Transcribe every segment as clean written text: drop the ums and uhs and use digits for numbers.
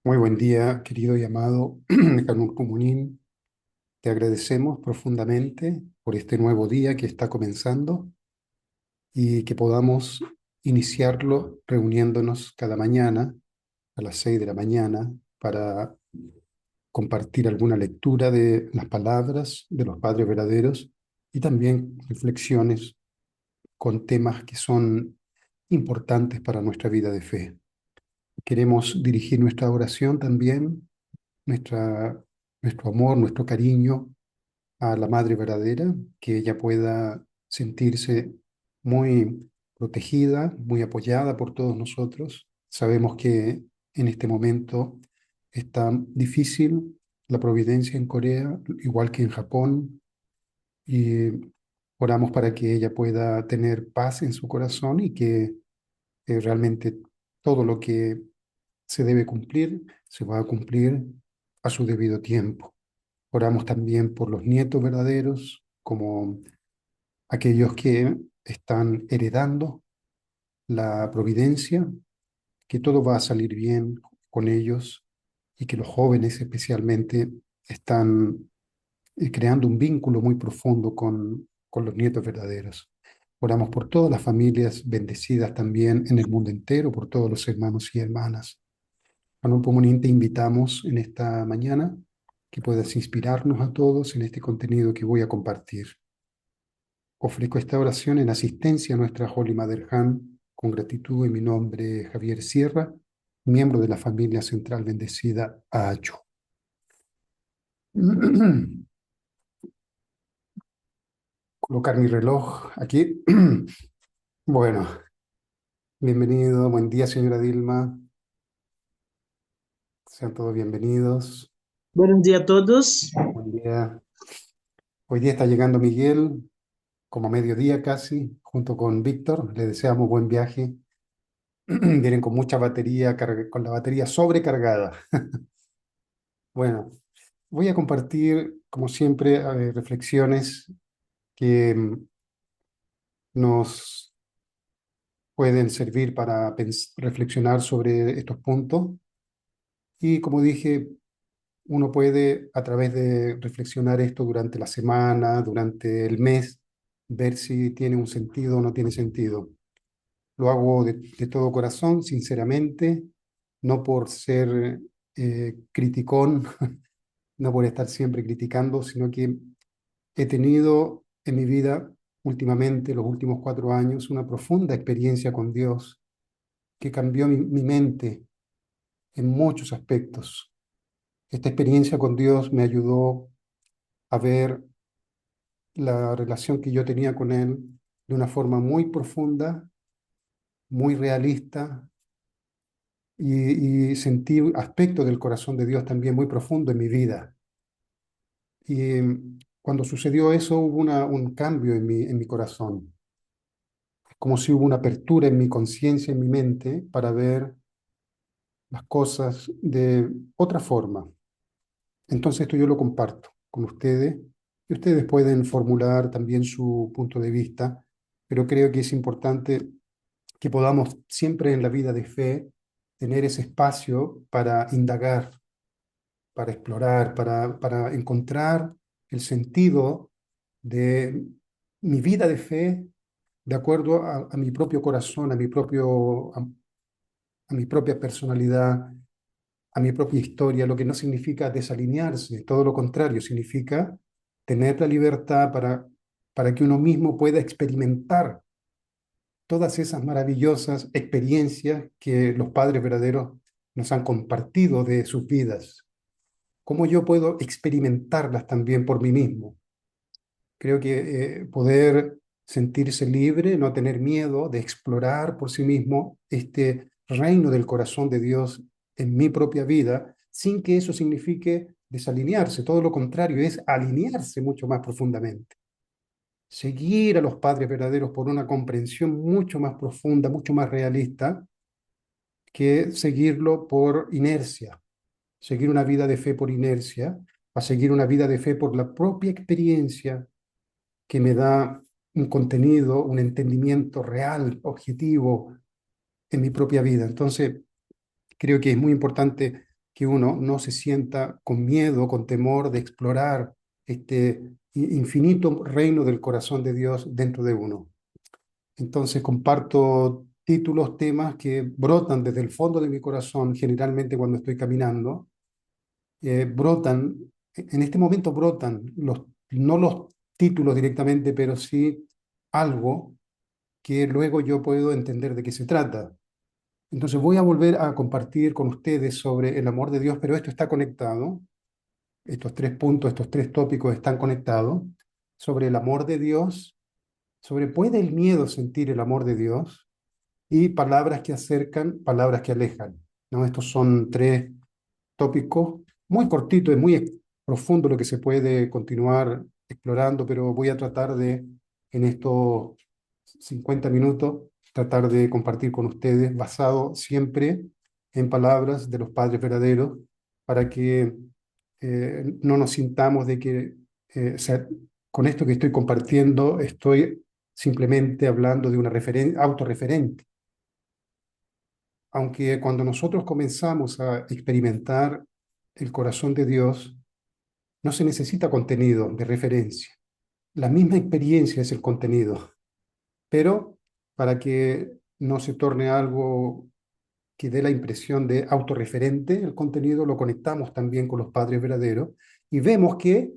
Muy buen día, querido y amado Canul Comunín. Te agradecemos profundamente por este nuevo día que está comenzando y que podamos iniciarlo reuniéndonos cada mañana a las 6 de la mañana para compartir alguna lectura de las palabras de los padres verdaderos y también reflexiones con temas que son importantes para nuestra vida de fe. Queremos dirigir nuestra oración también nuestra, nuestro amor, nuestro cariño a la Madre verdadera, que ella pueda sentirse muy protegida, muy apoyada por todos nosotros. Sabemos que en este momento está difícil la providencia en Corea, igual que en Japón, y oramos para que ella pueda tener paz en su corazón y que realmente todo lo que se debe cumplir se va a cumplir a su debido tiempo. Oramos también por los nietos verdaderos, como aquellos que están heredando la providencia, que todo va a salir bien con ellos y que los jóvenes especialmente están creando un vínculo muy profundo con los nietos verdaderos. Oramos por todas las familias bendecidas también en el mundo entero, por todos los hermanos y hermanas. Manuel Pomonín, te invitamos en esta mañana que puedas inspirarnos a todos en este contenido que voy a compartir. Ofrezco esta oración en asistencia a nuestra Holy Mother Han, con gratitud en mi nombre, Javier Sierra, miembro de la familia central bendecida AACHO. Colocar mi reloj aquí. Bueno, bienvenido, buen día, señora Dilma. Sean todos bienvenidos. Buenos días a todos. Buen día. Hoy día está llegando Miguel, como a mediodía casi, junto con Víctor. Le deseamos buen viaje. Vienen con mucha batería, con la batería sobrecargada. Bueno, voy a compartir, como siempre, reflexiones que nos pueden servir para reflexionar sobre estos puntos. Y como dije, uno puede, a través de reflexionar esto durante la semana, durante el mes, ver si tiene un sentido o no tiene sentido. Lo hago de todo corazón, sinceramente, no por ser criticón, no por estar siempre criticando, sino que he tenido en mi vida últimamente, los últimos 4 años, una profunda experiencia con Dios que cambió mi mente en muchos aspectos. Esta experiencia con Dios me ayudó a ver la relación que yo tenía con Él de una forma muy profunda, muy realista, y sentí aspectos del corazón de Dios también muy profundo en mi vida. Y cuando sucedió eso, hubo un cambio en mi corazón, como si hubo una apertura en mi conciencia, en mi mente, para ver las cosas de otra forma. Entonces esto yo lo comparto con ustedes y ustedes pueden formular también su punto de vista, pero creo que es importante que podamos siempre en la vida de fe tener ese espacio para indagar, para explorar, para encontrar el sentido de mi vida de fe de acuerdo a mi propio corazón, a mi propia personalidad, a mi propia historia, lo que no significa desalinearse, todo lo contrario, significa tener la libertad para que uno mismo pueda experimentar todas esas maravillosas experiencias que los padres verdaderos nos han compartido de sus vidas. ¿Cómo yo puedo experimentarlas también por mí mismo? Creo que poder sentirse libre, no tener miedo de explorar por sí mismo este reino del corazón de Dios en mi propia vida, sin que eso signifique desalinearse, todo lo contrario, es alinearse mucho más profundamente. Seguir a los padres verdaderos por una comprensión mucho más profunda, mucho más realista, que seguirlo por inercia, seguir una vida de fe por inercia, a seguir una vida de fe por la propia experiencia que me da un contenido, un entendimiento real, objetivo en mi propia vida. Entonces, creo que es muy importante que uno no se sienta con miedo, con temor de explorar este infinito reino del corazón de Dios dentro de uno. Entonces comparto títulos, temas que brotan desde el fondo de mi corazón, generalmente cuando estoy caminando, brotan, en este momento brotan, no los títulos directamente, pero sí algo que luego yo puedo entender de qué se trata. Entonces voy a volver a compartir con ustedes sobre el amor de Dios, pero esto está conectado, estos tres puntos, estos tres tópicos están conectados, sobre el amor de Dios, sobre ¿puede el miedo sentir el amor de Dios? Y palabras que acercan, palabras que alejan, ¿no? Estos son tres tópico muy cortito y muy profundo lo que se puede continuar explorando, pero voy a tratar de, en estos 50 minutos, tratar de compartir con ustedes, basado siempre en palabras de los padres verdaderos, para que no nos sintamos de que con esto que estoy compartiendo estoy simplemente hablando de una autorreferente, aunque cuando nosotros comenzamos a experimentar el corazón de Dios, no se necesita contenido de referencia. La misma experiencia es el contenido, pero para que no se torne algo que dé la impresión de autorreferente, el contenido lo conectamos también con los padres verdaderos y vemos que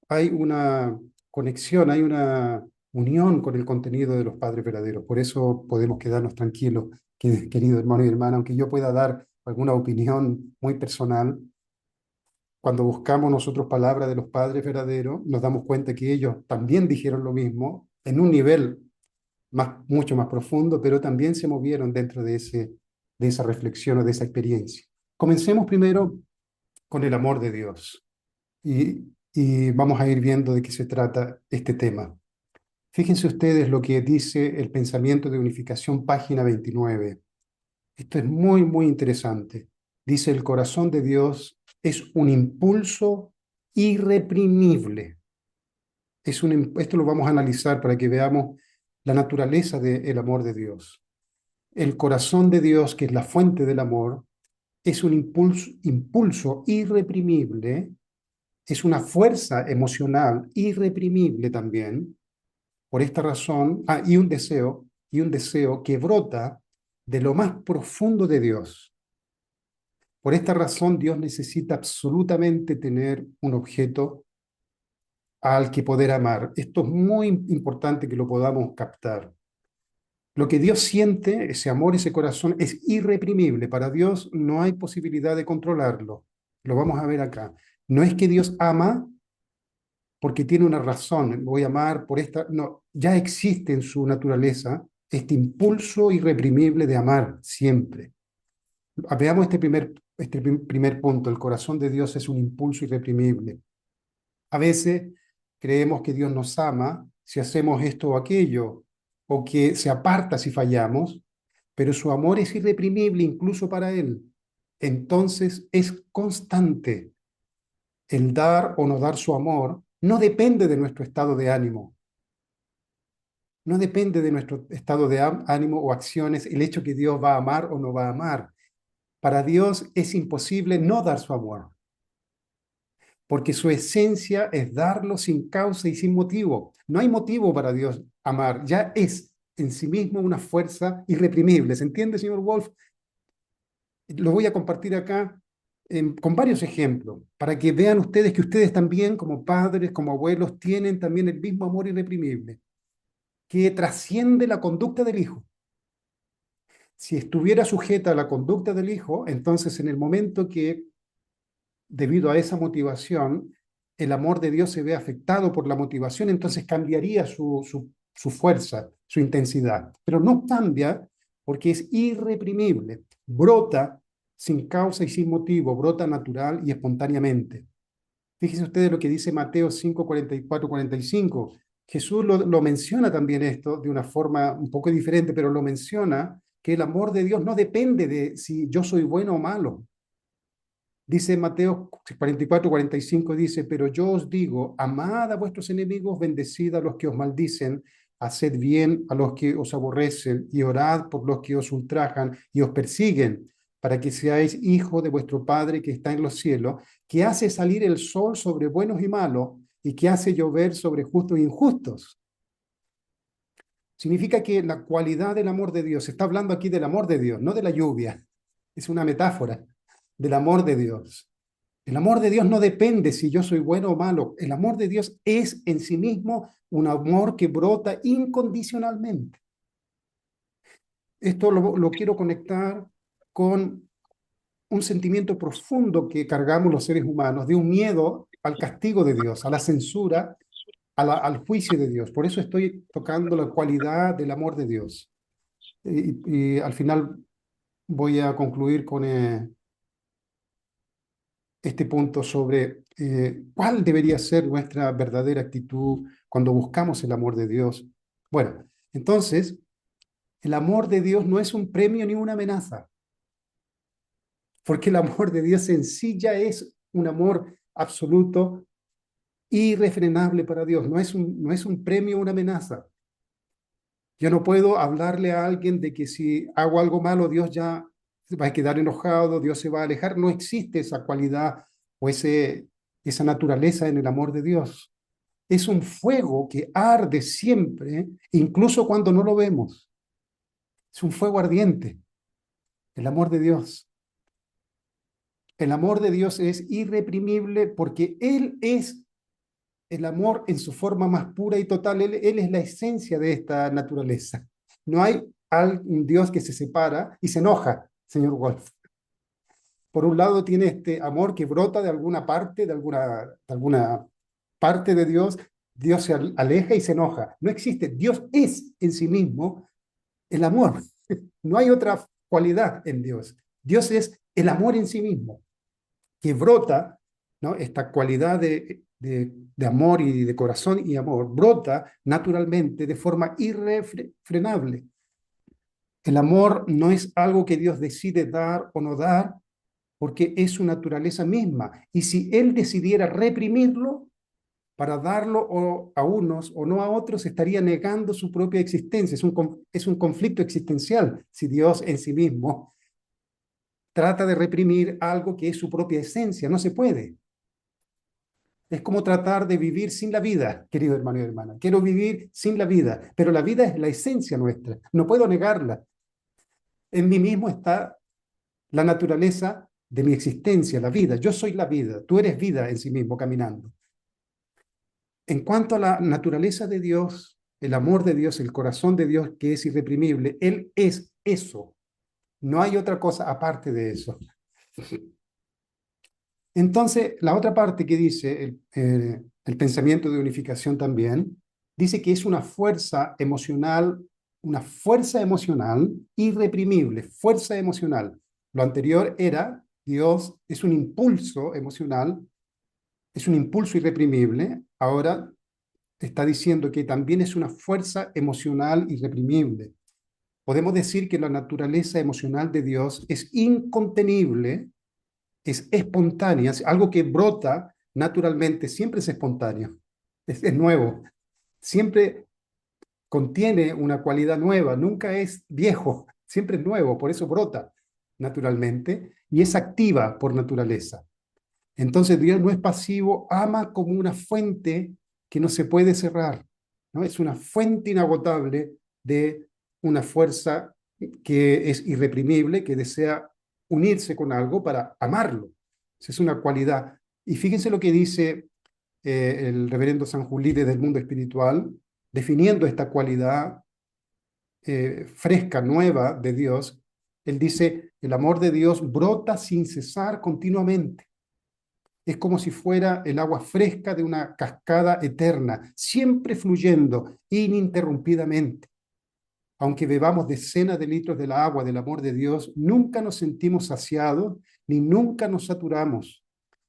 hay una conexión, hay una unión con el contenido de los padres verdaderos. Por eso podemos quedarnos tranquilos, querido hermano y hermana, aunque yo pueda dar alguna opinión muy personal. Cuando buscamos nosotros palabras de los padres verdaderos, nos damos cuenta que ellos también dijeron lo mismo en un nivel mucho más profundo, pero también se movieron dentro de esa reflexión o de esa experiencia. Comencemos primero con el amor de Dios y vamos a ir viendo de qué se trata este tema. Fíjense ustedes lo que dice el pensamiento de unificación, página 29. Esto es muy, muy interesante. Dice, el corazón de Dios es un impulso irreprimible. Esto lo vamos a analizar para que veamos la naturaleza del amor de Dios. El corazón de Dios, que es la fuente del amor, es un impulso irreprimible, es una fuerza emocional irreprimible también. Por esta razón, y un deseo que brota de lo más profundo de Dios. Por esta razón, Dios necesita absolutamente tener un objeto al que poder amar. Esto es muy importante que lo podamos captar. Lo que Dios siente, ese amor, ese corazón, es irreprimible. Para Dios no hay posibilidad de controlarlo. Lo vamos a ver acá. No es que Dios ama porque tiene una razón, voy a amar por esta. No, ya existe en su naturaleza este impulso irreprimible de amar siempre. Veamos este primer punto. El corazón de Dios es un impulso irreprimible. A veces creemos que Dios nos ama si hacemos esto o aquello, o que se aparta si fallamos, pero su amor es irreprimible incluso para Él. Entonces es constante. El dar o no dar su amor no depende de nuestro estado de ánimo, no depende de nuestro estado de ánimo o acciones el hecho que Dios va a amar o no va a amar. Para Dios es imposible no dar su amor, porque su esencia es darlo sin causa y sin motivo. No hay motivo para Dios amar, ya es en sí mismo una fuerza irreprimible. ¿Se entiende, señor Wolf? Lo voy a compartir acá con varios ejemplos, para que vean ustedes que ustedes también, como padres, como abuelos, tienen también el mismo amor irreprimible, que trasciende la conducta del hijo. Si estuviera sujeta a la conducta del hijo, entonces en el momento que, debido a esa motivación, el amor de Dios se ve afectado por la motivación, entonces cambiaría su fuerza, su intensidad. Pero no cambia porque es irreprimible, brota sin causa y sin motivo, brota natural y espontáneamente. Fíjense ustedes lo que dice Mateo 5, 44, 45. Jesús lo menciona también esto de una forma un poco diferente, pero lo menciona que el amor de Dios no depende de si yo soy bueno o malo. Dice Mateo 44, 45, dice, pero yo os digo, amad a vuestros enemigos, bendecid a los que os maldicen, haced bien a los que os aborrecen y orad por los que os ultrajan y os persiguen, para que seáis hijos de vuestro Padre que está en los cielos, que hace salir el sol sobre buenos y malos, y que hace llover sobre justos e injustos. Significa que la cualidad del amor de Dios, se está hablando aquí del amor de Dios, no de la lluvia, es una metáfora del amor de Dios. El amor de Dios no depende si yo soy bueno o malo. El amor de Dios es en sí mismo un amor que brota incondicionalmente. Esto lo quiero conectar con un sentimiento profundo que cargamos los seres humanos, de un miedo al castigo de Dios, a la censura, al juicio de Dios. Por eso estoy tocando la cualidad del amor de Dios. Y al final voy a concluir con este punto sobre cuál debería ser nuestra verdadera actitud cuando buscamos el amor de Dios. Bueno, entonces, el amor de Dios no es un premio ni una amenaza, porque el amor de Dios en sí ya es un amor absoluto, irrefrenable para Dios. No es un premio o una amenaza. Yo no puedo hablarle a alguien de que si hago algo malo, Dios ya va a quedar enojado, Dios se va a alejar. No existe esa cualidad o esa naturaleza en el amor de Dios. Es un fuego que arde siempre, incluso cuando no lo vemos. Es un fuego ardiente, el amor de Dios. El amor de Dios es irreprimible porque Él es el amor en su forma más pura y total. Él es la esencia de esta naturaleza. No hay un Dios que se separa y se enoja, señor Wolf. Por un lado tiene este amor que brota de alguna parte, de alguna parte de Dios. Dios se aleja y se enoja. No existe. Dios es en sí mismo el amor. No hay otra cualidad en Dios. Dios es el amor en sí mismo, que brota, ¿no? Esta cualidad de amor y de corazón y amor, brota naturalmente de forma irrefrenable. El amor no es algo que Dios decide dar o no dar, porque es su naturaleza misma. Y si Él decidiera reprimirlo para darlo a unos o no a otros, estaría negando su propia existencia. Es un conflicto existencial si Dios en sí mismo trata de reprimir algo que es su propia esencia. No se puede. Es como tratar de vivir sin la vida, querido hermano y hermana. Quiero vivir sin la vida, pero la vida es la esencia nuestra. No puedo negarla. En mí mismo está la naturaleza de mi existencia, la vida. Yo soy la vida. Tú eres vida en sí mismo caminando. En cuanto a la naturaleza de Dios, el amor de Dios, el corazón de Dios que es irreprimible, Él es eso. No hay otra cosa aparte de eso. Entonces, la otra parte que dice el pensamiento de unificación también, dice que es una fuerza emocional irreprimible, fuerza emocional. Lo anterior era, Dios es un impulso emocional, es un impulso irreprimible. Ahora está diciendo que también es una fuerza emocional irreprimible. Podemos decir que la naturaleza emocional de Dios es incontenible, es espontánea, es algo que brota naturalmente, siempre es espontáneo, es nuevo, siempre contiene una cualidad nueva, nunca es viejo, siempre es nuevo, por eso brota naturalmente y es activa por naturaleza. Entonces Dios no es pasivo, ama como una fuente que no se puede cerrar, ¿no? Es una fuente inagotable de una fuerza que es irreprimible, que desea unirse con algo para amarlo. Esa es una cualidad. Y fíjense lo que dice el reverendo San Julí desde el mundo espiritual, definiendo esta cualidad fresca, nueva de Dios. Él dice, el amor de Dios brota sin cesar continuamente. Es como si fuera el agua fresca de una cascada eterna, siempre fluyendo ininterrumpidamente. Aunque bebamos decenas de litros del agua del amor de Dios, nunca nos sentimos saciados ni nunca nos saturamos.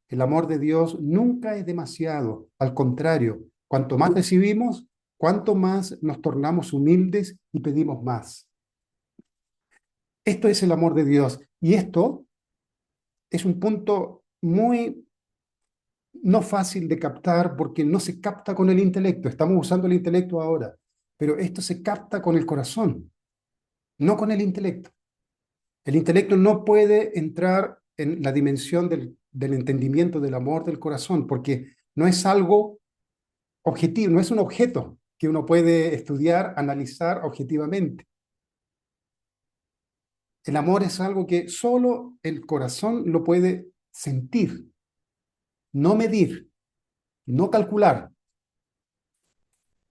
El amor de Dios nunca es demasiado. Al contrario, cuanto más recibimos, cuanto más nos tornamos humildes y pedimos más. Esto es el amor de Dios. Y esto es un punto muy no fácil de captar porque no se capta con el intelecto. Estamos usando el intelecto ahora, pero esto se capta con el corazón, no con el intelecto. El intelecto no puede entrar en la dimensión del entendimiento, del amor, del corazón, porque no es algo objetivo, no es un objeto que uno puede estudiar, analizar objetivamente. El amor es algo que solo el corazón lo puede sentir, no medir, no calcular.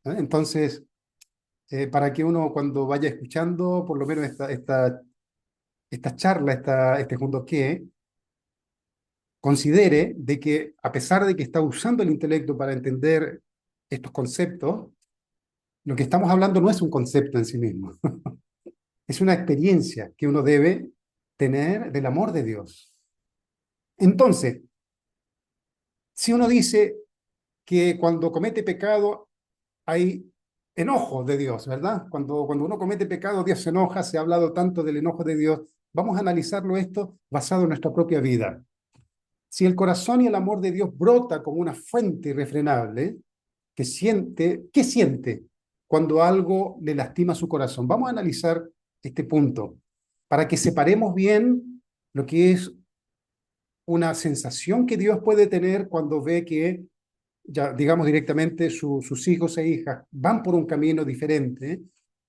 Entonces, para que uno cuando vaya escuchando por lo menos esta charla, este junto que, considere de que a pesar de que está usando el intelecto para entender estos conceptos, lo que estamos hablando no es un concepto en sí mismo, es una experiencia que uno debe tener del amor de Dios. Entonces, si uno dice que cuando comete pecado hay enojo de Dios, ¿verdad? Cuando uno comete pecado, Dios se enoja, se ha hablado tanto del enojo de Dios. Vamos a analizarlo esto basado en nuestra propia vida. Si el corazón y el amor de Dios brota como una fuente irrefrenable, ¿qué siente cuando algo le lastima su corazón? Vamos a analizar este punto para que separemos bien lo que es una sensación que Dios puede tener cuando ve que, ya digamos directamente, sus hijos e hijas van por un camino diferente,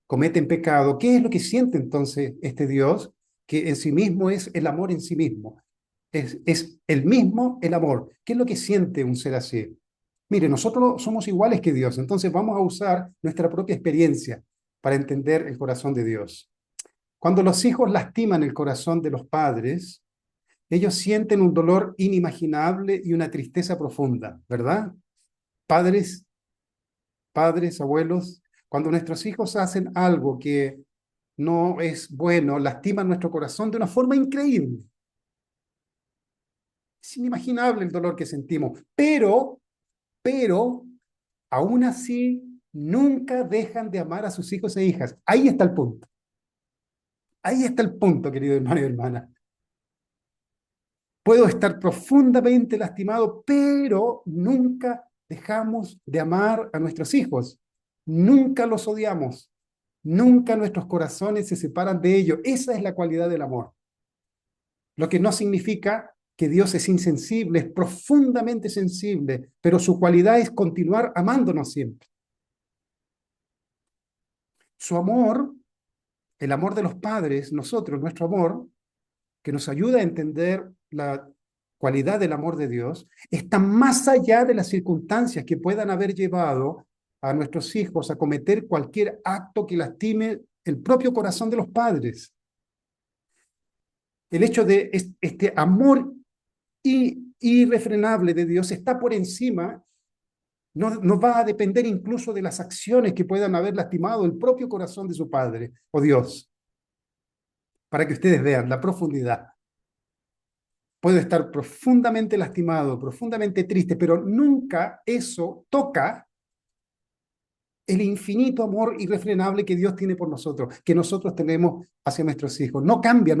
cometen pecado. ¿Qué es lo que siente entonces este Dios? Que en sí mismo es el amor en sí mismo. Es el mismo el amor. ¿Qué es lo que siente un ser así? Mire, nosotros somos iguales que Dios, entonces vamos a usar nuestra propia experiencia para entender el corazón de Dios. Cuando los hijos lastiman el corazón de los padres, ellos sienten un dolor inimaginable y una tristeza profunda, ¿verdad? Padres, padres, abuelos, cuando nuestros hijos hacen algo que no es bueno, lastiman nuestro corazón de una forma increíble. Es inimaginable el dolor que sentimos, pero, aún así, nunca dejan de amar a sus hijos e hijas. Ahí está el punto. Ahí está el punto, querido hermano y hermana. Puedo estar profundamente lastimado, pero nunca dejamos de amar a nuestros hijos. Nunca los odiamos. Nunca nuestros corazones se separan de ellos. Esa es la cualidad del amor. Lo que no significa que Dios es insensible, es profundamente sensible, pero su cualidad es continuar amándonos siempre. Su amor, el amor de los padres, nosotros, nuestro amor, que nos ayuda a entender la cualidad del amor de Dios, está más allá de las circunstancias que puedan haber llevado a nuestros hijos a cometer cualquier acto que lastime el propio corazón de los padres. El hecho de este amor irrefrenable de Dios está por encima, no va a depender incluso de las acciones que puedan haber lastimado el propio corazón de su padre o Dios, para que ustedes vean la profundidad. Puedo estar profundamente lastimado, profundamente triste, pero nunca eso toca el infinito amor irrefrenable que Dios tiene por nosotros, que nosotros tenemos hacia nuestros hijos. No cambia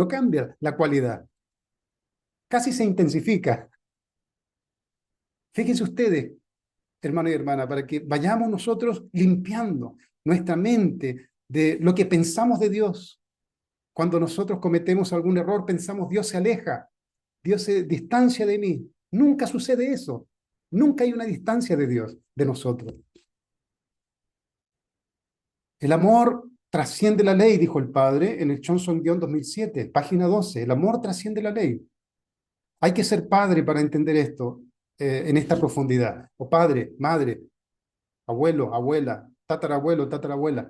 la cualidad, casi se intensifica. Fíjense ustedes, hermano y hermana, para que vayamos nosotros limpiando nuestra mente de lo que pensamos de Dios. Cuando nosotros cometemos algún error, pensamos Dios se aleja, Dios se distancia de mí. Nunca sucede eso. Nunca hay una distancia de Dios, de nosotros. El amor trasciende la ley, dijo el padre en el Johnson-2007, página 12. El amor trasciende la ley. Hay que ser padre para entender esto en esta profundidad. O padre, madre, abuelo, abuela, tatarabuelo, tatarabuela.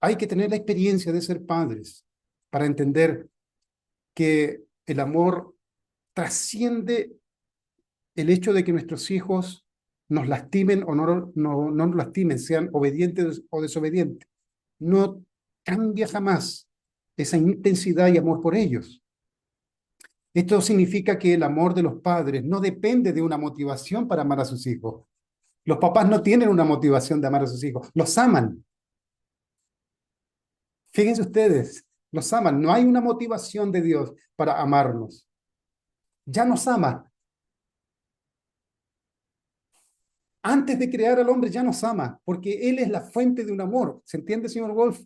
Hay que tener la experiencia de ser padres para entender que el amor trasciende el hecho de que nuestros hijos nos lastimen o no nos lastimen, sean obedientes o desobedientes. No cambia jamás esa intensidad y amor por ellos. Esto significa que el amor de los padres no depende de una motivación para amar a sus hijos. Los papás no tienen una motivación de amar a sus hijos, los aman. Fíjense ustedes, los aman. No hay una motivación de Dios para amarnos. Ya nos ama. Antes de crear al hombre ya nos ama, porque Él es la fuente de un amor. ¿Se entiende, señor Wolf?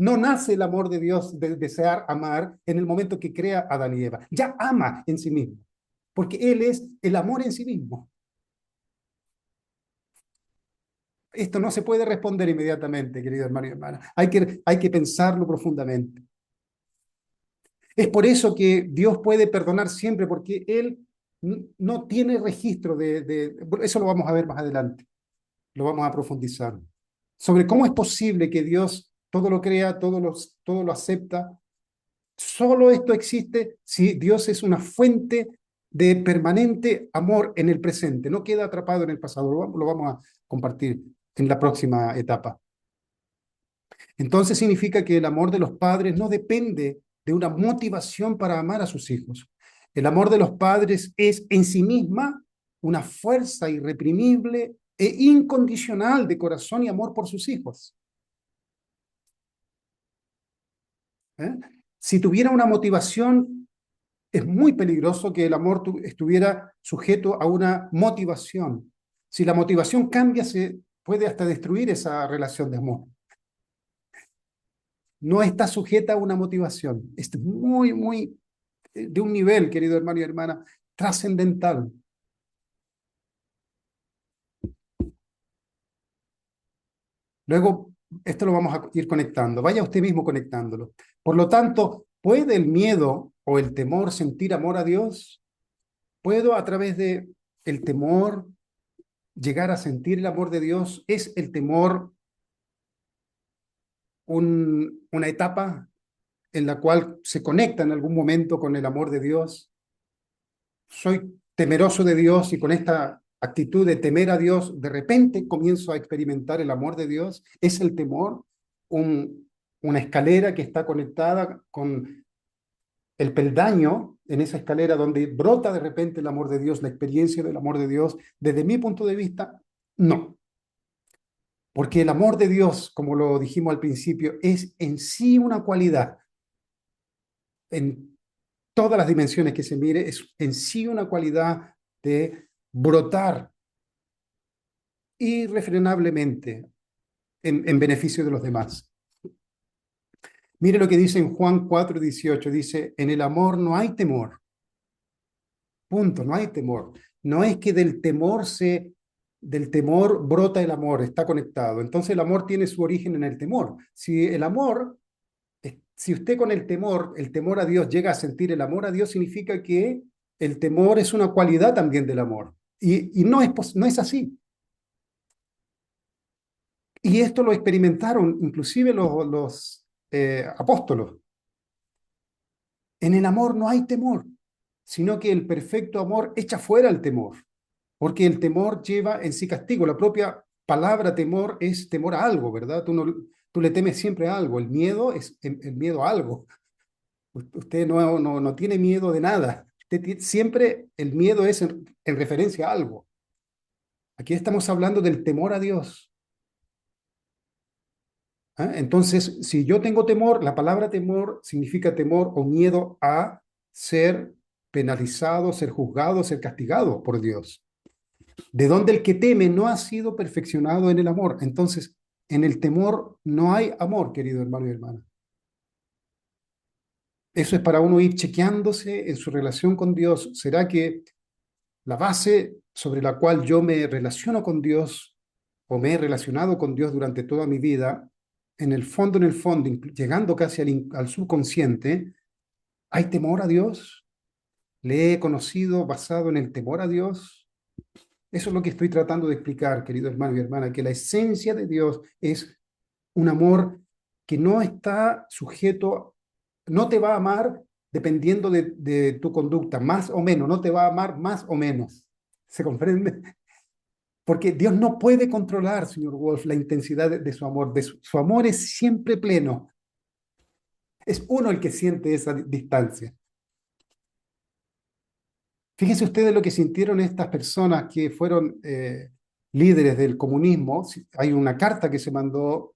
No nace el amor de Dios de desear amar en el momento que crea a Adán y Eva. Ya ama en sí mismo, porque Él es el amor en sí mismo. Esto no se puede responder inmediatamente, querido hermano y hermana. Hay que pensarlo profundamente. Es por eso que Dios puede perdonar siempre, porque Él no tiene registro eso lo vamos a ver más adelante, lo vamos a profundizar, sobre cómo es posible que Dios todo lo crea, todo lo acepta. Solo esto existe si Dios es una fuente de permanente amor en el presente, no queda atrapado en el pasado. Lo vamos a compartir en la próxima etapa. Entonces significa que el amor de los padres no depende de una motivación para amar a sus hijos. El amor de los padres es en sí misma una fuerza irreprimible e incondicional de corazón y amor por sus hijos. ¿Eh? Si tuviera una motivación, es muy peligroso que el amor estuviera sujeto a una motivación. Si la motivación cambia, se puede hasta destruir esa relación de amor. No está sujeta a una motivación. Es muy de un nivel, querido hermano y hermana, trascendental. Luego, esto lo vamos a ir conectando. Vaya usted mismo conectándolo. Por lo tanto, ¿puede el miedo o el temor sentir amor a Dios? ¿Puedo a través de el temor llegar a sentir el amor de Dios? ¿Es el temor una etapa en la cual se conecta en algún momento con el amor de Dios? Soy temeroso de Dios y con esta actitud de temer a Dios, de repente comienzo a experimentar el amor de Dios. Es el temor una escalera que está conectada con el peldaño en esa escalera donde brota de repente el amor de Dios, la experiencia del amor de Dios. Desde mi punto de vista, no. Porque el amor de Dios, como lo dijimos al principio, es en sí una cualidad. En todas las dimensiones que se mire, es en sí una cualidad de brotar irrefrenablemente en beneficio de los demás. Mire lo que dice en Juan 4:18, dice, en el amor no hay temor, punto, no hay temor. No es que del temor brota el amor, está conectado. Entonces el amor tiene su origen en el temor. Si usted con el temor a Dios llega a sentir el amor a Dios, significa que el temor es una cualidad también del amor. Y no es así. Y esto lo experimentaron inclusive los apóstolos. En el amor no hay temor, sino que el perfecto amor echa fuera el temor, porque el temor lleva en sí castigo. La propia palabra temor es temor a algo, ¿verdad? Tú le temes siempre a algo. El miedo es el miedo a algo. Usted no tiene miedo de nada. Siempre el miedo es en referencia a algo. Aquí estamos hablando del temor a Dios. ¿Ah? Entonces, si yo tengo temor, la palabra temor significa temor o miedo a ser penalizado, ser juzgado, ser castigado por Dios. De donde el que teme no ha sido perfeccionado en el amor. Entonces, en el temor no hay amor, querido hermano y hermana. Eso es para uno ir chequeándose en su relación con Dios. ¿Será que la base sobre la cual yo me relaciono con Dios o me he relacionado con Dios durante toda mi vida, en el fondo, llegando casi al subconsciente, ¿hay temor a Dios? ¿Le he conocido basado en el temor a Dios? Eso es lo que estoy tratando de explicar, querido hermano y hermana, que la esencia de Dios es un amor que no está sujeto, no te va a amar dependiendo de tu conducta, más o menos, no te va a amar más o menos. ¿Se comprende? Porque Dios no puede controlar, señor Wolf, la intensidad de su amor. Su amor es siempre pleno. Es uno el que siente esa distancia. Fíjense ustedes lo que sintieron estas personas que fueron líderes del comunismo. Hay una carta que se mandó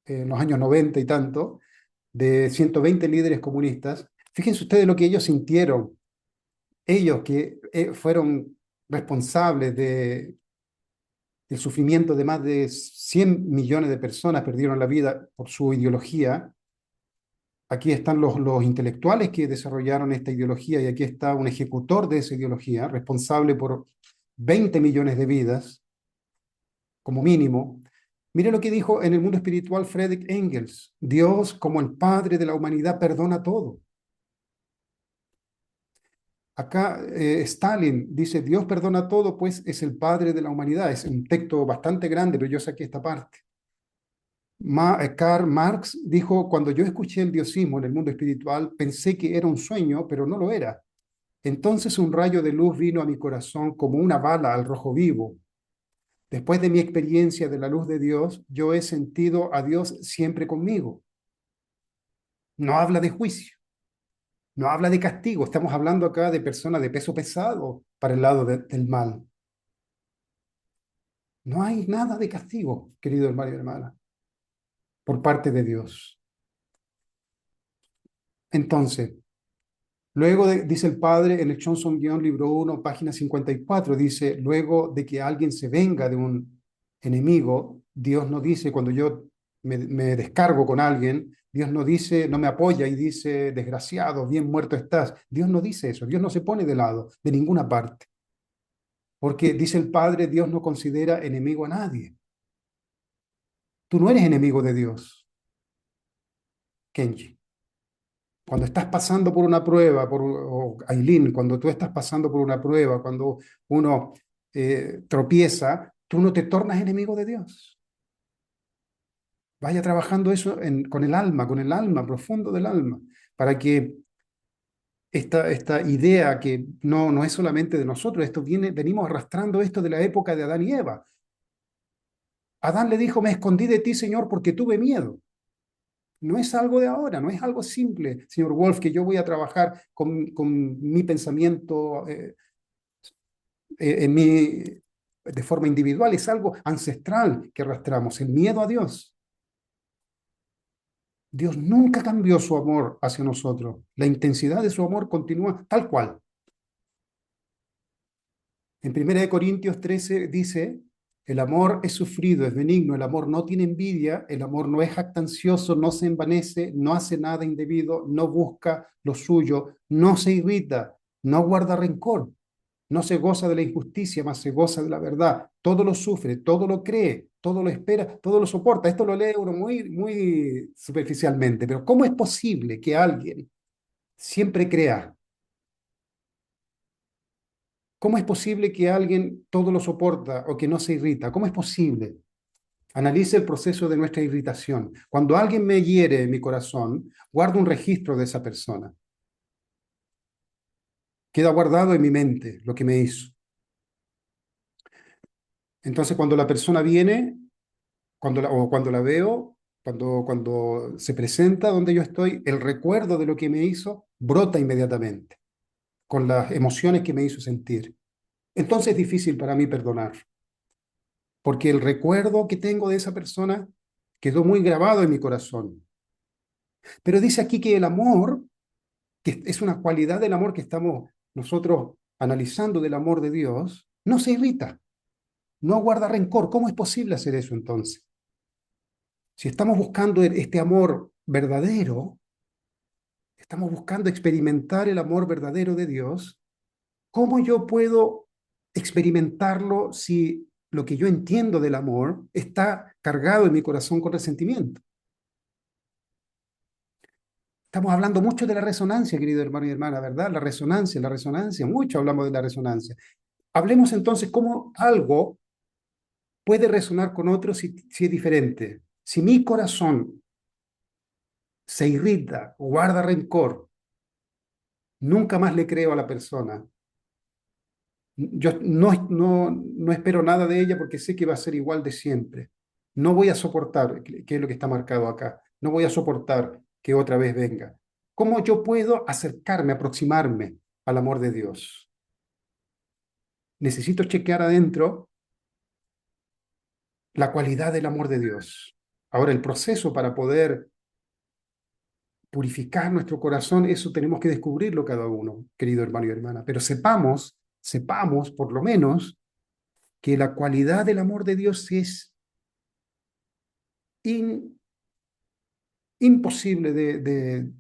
en los años 90 y tanto, de 120 líderes comunistas. Fíjense ustedes lo que ellos sintieron. Ellos que fueron responsables el sufrimiento de más de 100 millones de personas perdieron la vida por su ideología. Aquí están los intelectuales que desarrollaron esta ideología y aquí está un ejecutor de esa ideología, responsable por 20 millones de vidas, como mínimo. Mire lo que dijo en el mundo espiritual Friedrich Engels: Dios, como el Padre de la humanidad, perdona todo. Acá Stalin dice: Dios perdona todo, pues es el Padre de la humanidad. Es un texto bastante grande, pero yo saqué esta parte. Karl Marx dijo: cuando yo escuché el diosismo en el mundo espiritual, pensé que era un sueño, pero no lo era. Entonces un rayo de luz vino a mi corazón como una bala al rojo vivo. Después de mi experiencia de la luz de Dios, yo he sentido a Dios siempre conmigo. No habla de juicio, no habla de castigo. Estamos hablando acá de personas de peso pesado para el lado del mal. No hay nada de castigo, querido hermano y hermana, por parte de Dios. Entonces, luego dice el padre en el Johnson-Guion, libro 1, página 54, dice: luego de que alguien se venga de un enemigo, Dios no dice, cuando yo me descargo con alguien, Dios no dice, no me apoya y dice: desgraciado, bien muerto estás. Dios no dice eso, Dios no se pone de lado, de ninguna parte. Porque dice el padre, Dios no considera enemigo a nadie. Tú no eres enemigo de Dios, Kenji. Cuando estás pasando por una prueba, o Aileen, cuando tú estás pasando por una prueba, cuando uno tropieza, tú no te tornas enemigo de Dios. Vaya trabajando eso con el alma, profundo del alma, para que esta idea que no es solamente de nosotros, venimos arrastrando esto de la época de Adán y Eva. Adán le dijo: me escondí de ti, Señor, porque tuve miedo. No es algo de ahora, no es algo simple, señor Wolf, que yo voy a trabajar con mi pensamiento de forma individual. Es algo ancestral que arrastramos, el miedo a Dios. Dios nunca cambió su amor hacia nosotros. La intensidad de su amor continúa tal cual. En 1 Corintios 13 dice: el amor es sufrido, es benigno, el amor no tiene envidia, el amor no es jactancioso, no se envanece, no hace nada indebido, no busca lo suyo, no se irrita, no guarda rencor, no se goza de la injusticia, mas se goza de la verdad. Todo lo sufre, todo lo cree, todo lo espera, todo lo soporta. Esto lo lee uno muy superficialmente, pero ¿cómo es posible que alguien siempre crea? ¿Cómo es posible que alguien todo lo soporta o que no se irrita? ¿Cómo es posible? Analice el proceso de nuestra irritación. Cuando alguien me hiere en mi corazón, guardo un registro de esa persona. Queda guardado en mi mente lo que me hizo. Entonces, cuando la persona viene, o cuando la veo, cuando se presenta donde yo estoy, el recuerdo de lo que me hizo brota inmediatamente, con las emociones que me hizo sentir. Entonces es difícil para mí perdonar, porque el recuerdo que tengo de esa persona quedó muy grabado en mi corazón. Pero dice aquí que el amor, que es una cualidad del amor que estamos nosotros analizando del amor de Dios, no se irrita, no guarda rencor. ¿Cómo es posible hacer eso entonces? Si estamos buscando este amor verdadero, estamos buscando experimentar el amor verdadero de Dios, ¿cómo yo puedo experimentarlo si lo que yo entiendo del amor está cargado en mi corazón con resentimiento? Estamos hablando mucho de la resonancia, querido hermano y hermana, ¿verdad? La resonancia, mucho hablamos de la resonancia. Hablemos entonces cómo algo puede resonar con otro si es diferente. Si mi corazón se irrita o guarda rencor, nunca más le creo a la persona. Yo no espero nada de ella porque sé que va a ser igual de siempre. No voy a soportar, que es lo que está marcado acá, no voy a soportar que otra vez venga. ¿Cómo yo puedo acercarme, aproximarme al amor de Dios? Necesito chequear adentro la cualidad del amor de Dios. Ahora, el proceso para poder purificar nuestro corazón, eso tenemos que descubrirlo cada uno, querido hermano y hermana. Pero sepamos por lo menos, que la cualidad del amor de Dios es in- imposible de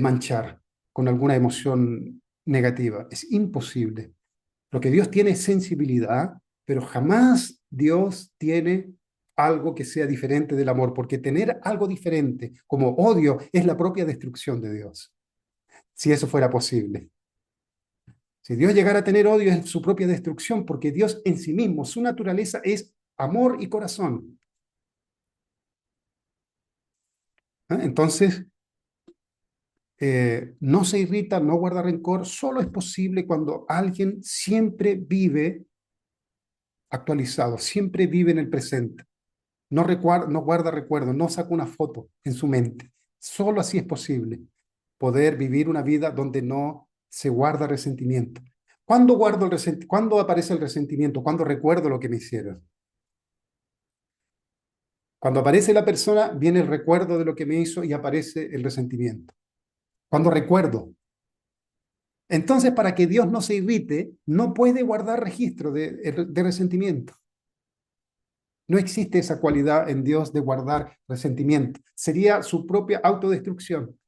manchar con alguna emoción negativa. Es imposible. Lo que Dios tiene es sensibilidad, pero jamás Dios tiene algo que sea diferente del amor, porque tener algo diferente como odio es la propia destrucción de Dios, si eso fuera posible. Si Dios llegara a tener odio es su propia destrucción, porque Dios en sí mismo, su naturaleza es amor y corazón. Entonces, no se irrita, no guarda rencor, solo es posible cuando alguien siempre vive actualizado, siempre vive en el presente. No guarda recuerdos, no saca una foto en su mente. Solo así es posible poder vivir una vida donde no se guarda resentimiento. ¿Cuándo aparece el resentimiento? ¿Cuándo recuerdo lo que me hicieron? Cuando aparece la persona, viene el recuerdo de lo que me hizo y aparece el resentimiento. Cuando recuerdo. Entonces, para que Dios no se irrite, no puede guardar registro de resentimiento. No existe esa cualidad en Dios de guardar resentimiento. Sería su propia autodestrucción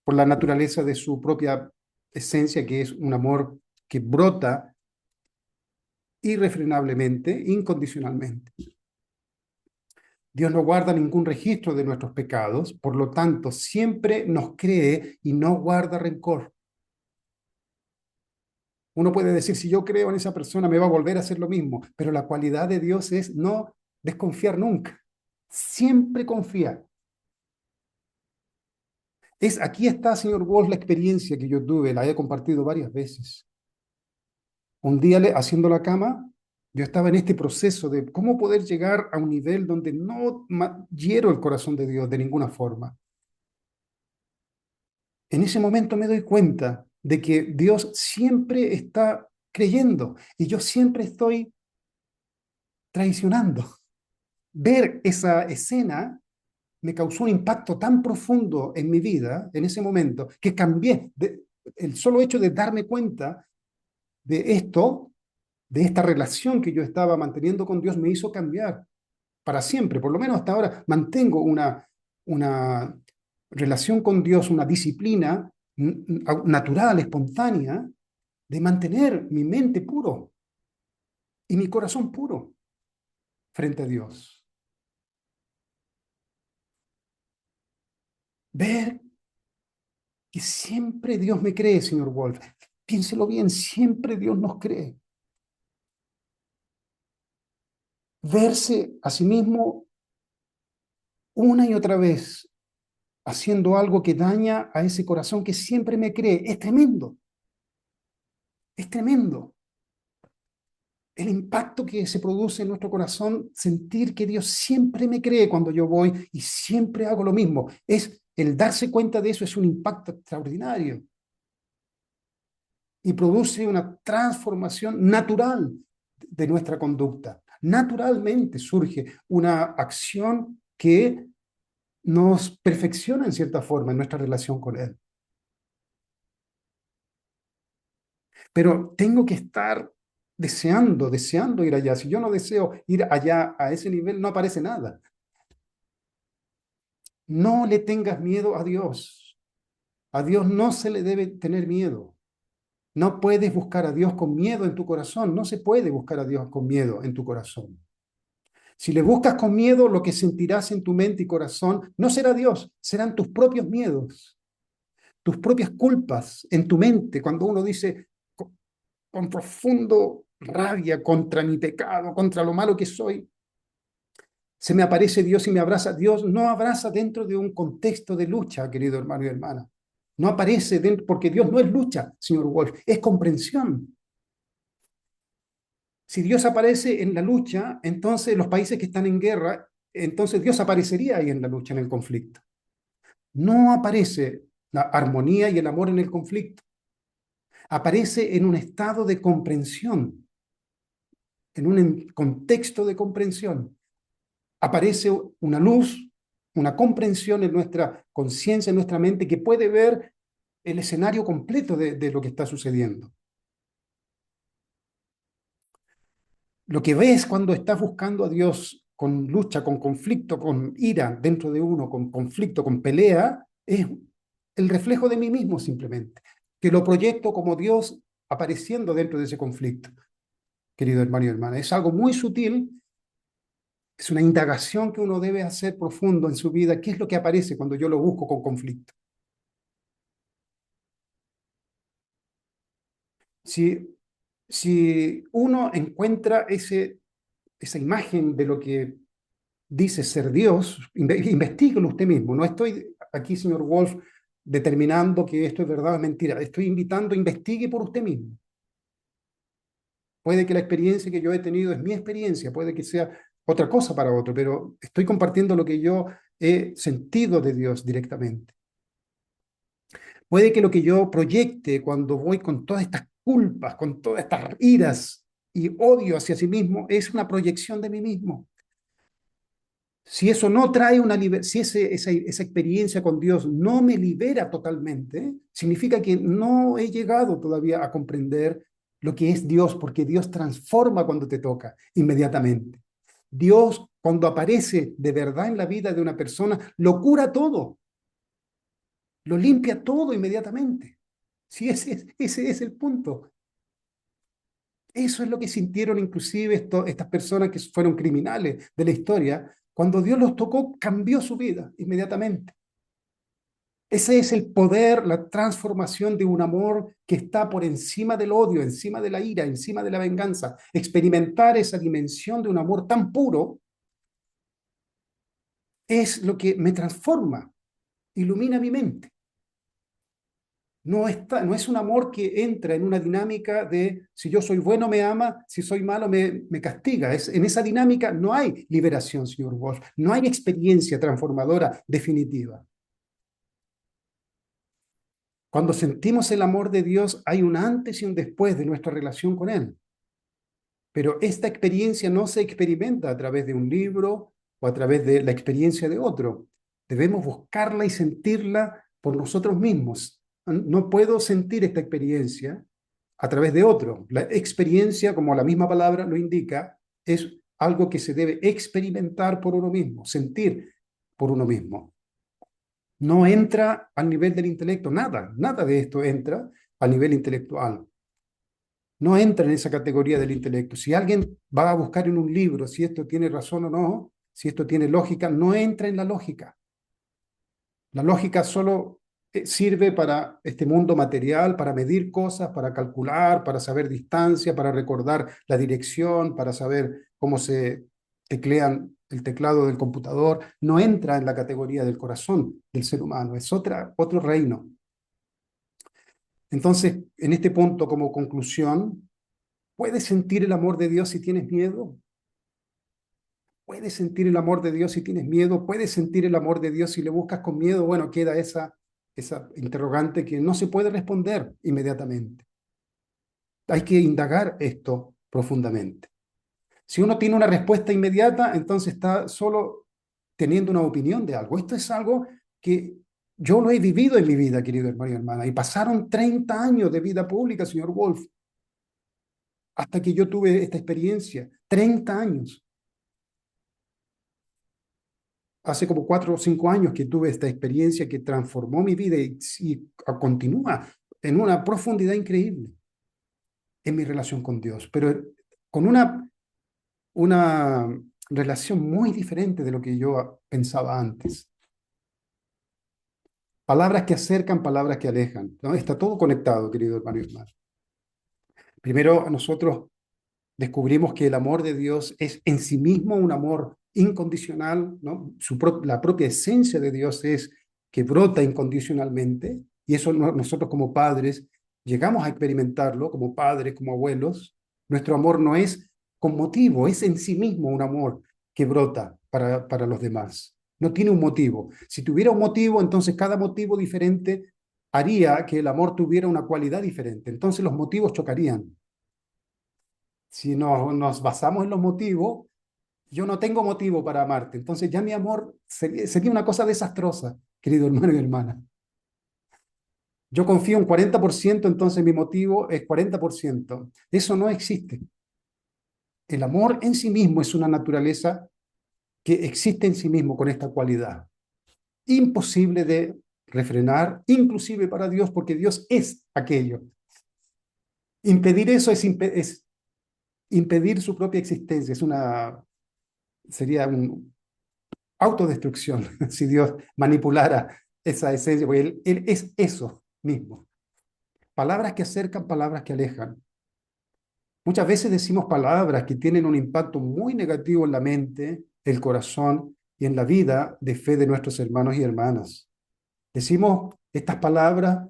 por la naturaleza de su propia esencia, que es un amor que brota irrefrenablemente, incondicionalmente. Dios no guarda ningún registro de nuestros pecados, por lo tanto, siempre nos cree y no guarda rencor. Uno puede decir, si yo creo en esa persona, me va a volver a hacer lo mismo, pero la cualidad de Dios es no desconfiar nunca. Siempre confía. Aquí está, señor Wolf, la experiencia que yo tuve, la he compartido varias veces. Un día haciendo la cama, yo estaba en este proceso de cómo poder llegar a un nivel donde no hiero el corazón de Dios de ninguna forma. En ese momento me doy cuenta de que Dios siempre está creyendo y yo siempre estoy traicionando. Ver esa escena me causó un impacto tan profundo en mi vida en ese momento que cambié. El solo hecho de darme cuenta de esto, de esta relación que yo estaba manteniendo con Dios, me hizo cambiar para siempre. Por lo menos hasta ahora mantengo una relación con Dios, una disciplina natural, espontánea, de mantener mi mente puro y mi corazón puro frente a Dios. Ver que siempre Dios me cree, señor Wolf. Piénselo bien, siempre Dios nos cree. Verse a sí mismo una y otra vez haciendo algo que daña a ese corazón que siempre me cree. Es tremendo, es tremendo. El impacto que se produce en nuestro corazón, sentir que Dios siempre me cree cuando yo voy y siempre hago lo mismo. El darse cuenta de eso es un impacto extraordinario y produce una transformación natural de nuestra conducta. Naturalmente surge una acción que nos perfecciona en cierta forma en nuestra relación con Él. Pero tengo que estar deseando ir allá. Si yo no deseo ir allá a ese nivel, no aparece nada. No le tengas miedo a Dios. A Dios no se le debe tener miedo. No puedes buscar a Dios con miedo en tu corazón. No se puede buscar a Dios con miedo en tu corazón. Si le buscas con miedo, lo que sentirás en tu mente y corazón no será Dios, serán tus propios miedos, tus propias culpas en tu mente. Cuando uno dice con profundo rabia contra mi pecado, contra lo malo que soy, se me aparece Dios y me abraza. Dios no abraza dentro de un contexto de lucha, querido hermano y hermana. No aparece dentro, porque Dios no es lucha, señor Wolf, es comprensión. Si Dios aparece en la lucha, entonces los países que están en guerra, entonces Dios aparecería ahí en la lucha, en el conflicto. No aparece la armonía y el amor en el conflicto. Aparece en un estado de comprensión, en un contexto de comprensión. Aparece una luz, una comprensión en nuestra conciencia, en nuestra mente, que puede ver el escenario completo de lo que está sucediendo. Lo que ves cuando estás buscando a Dios con lucha, con conflicto, con ira dentro de uno, con conflicto, con pelea, es el reflejo de mí mismo simplemente, que lo proyecto como Dios apareciendo dentro de ese conflicto, querido hermano y hermana. Es algo muy sutil, es una indagación que uno debe hacer profundo en su vida. ¿Qué es lo que aparece cuando yo lo busco con conflicto? Si, si uno encuentra esa imagen de lo que dice ser Dios, investíguelo usted mismo. No estoy aquí, señor Wolf, determinando que esto es verdad o es mentira. Estoy invitando, investigue por usted mismo. Puede que la experiencia que yo he tenido es mi experiencia, puede que sea otra cosa para otro, pero estoy compartiendo lo que yo he sentido de Dios directamente. Puede que lo que yo proyecte cuando voy con todas estas culpas, con todas estas iras y odio hacia sí mismo, es una proyección de mí mismo. Si eso no trae si esa experiencia con Dios no me libera totalmente, significa que no he llegado todavía a comprender lo que es Dios, porque Dios transforma cuando te toca inmediatamente. Dios, cuando aparece de verdad en la vida de una persona, lo cura todo, lo limpia todo inmediatamente. Sí, ese es el punto. Eso es lo que sintieron inclusive estas personas que fueron criminales de la historia. Cuando Dios los tocó, cambió su vida inmediatamente. Ese es el poder, la transformación de un amor que está por encima del odio, encima de la ira, encima de la venganza. Experimentar esa dimensión de un amor tan puro es lo que me transforma, ilumina mi mente. No es un amor que entra en una dinámica de si yo soy bueno me ama, si soy malo me castiga. En esa dinámica no hay liberación, señor Wolf, no hay experiencia transformadora definitiva. Cuando sentimos el amor de Dios, hay un antes y un después de nuestra relación con Él. Pero esta experiencia no se experimenta a través de un libro o a través de la experiencia de otro. Debemos buscarla y sentirla por nosotros mismos. No puedo sentir esta experiencia a través de otro. La experiencia, como la misma palabra lo indica, es algo que se debe experimentar por uno mismo, sentir por uno mismo. No entra al nivel del intelecto, nada de esto entra al nivel intelectual. No entra en esa categoría del intelecto. Si alguien va a buscar en un libro si esto tiene razón o no, si esto tiene lógica, no entra en la lógica. La lógica solo sirve para este mundo material, para medir cosas, para calcular, para saber distancia, para recordar la dirección, para saber cómo se teclean el teclado del computador. No entra en la categoría del corazón del ser humano, es otro reino. Entonces, en este punto, como conclusión, ¿puedes sentir el amor de Dios si tienes miedo? ¿Puedes sentir el amor de Dios si tienes miedo? ¿Puedes sentir el amor de Dios si le buscas con miedo? Bueno, queda esa interrogante que no se puede responder inmediatamente. Hay que indagar esto profundamente. Si uno tiene una respuesta inmediata, entonces está solo teniendo una opinión de algo. Esto es algo que yo lo he vivido en mi vida, querido hermano y hermana, y pasaron 30 años de vida pública, señor Wolf, hasta que yo tuve esta experiencia. 30 años. Hace como 4 o 5 años que tuve esta experiencia que transformó mi vida y continúa en una profundidad increíble en mi relación con Dios, pero con una relación muy diferente de lo que yo pensaba antes. Palabras que acercan, palabras que alejan, ¿no? Está todo conectado, querido hermano y hermano. Primero, nosotros descubrimos que el amor de Dios es en sí mismo un amor incondicional, ¿no? La propia esencia de Dios es que brota incondicionalmente, y eso nosotros como padres llegamos a experimentarlo, como padres, como abuelos. Nuestro amor no es con motivo, es en sí mismo un amor que brota para los demás. No tiene un motivo. Si tuviera un motivo, entonces cada motivo diferente haría que el amor tuviera una cualidad diferente. Entonces los motivos chocarían. Si nos basamos en los motivos, yo no tengo motivo para amarte. Entonces ya mi amor sería una cosa desastrosa, querido hermano y hermana. Yo confío un 40%, entonces mi motivo es 40%. Eso no existe. El amor en sí mismo es una naturaleza que existe en sí mismo con esta cualidad. Imposible de refrenar, inclusive para Dios, porque Dios es aquello. Impedir eso es impedir su propia existencia, sería una autodestrucción si Dios manipulara esa esencia, porque él es eso mismo. Palabras que acercan, palabras que alejan. Muchas veces decimos palabras que tienen un impacto muy negativo en la mente, el corazón y en la vida de fe de nuestros hermanos y hermanas. Decimos estas palabras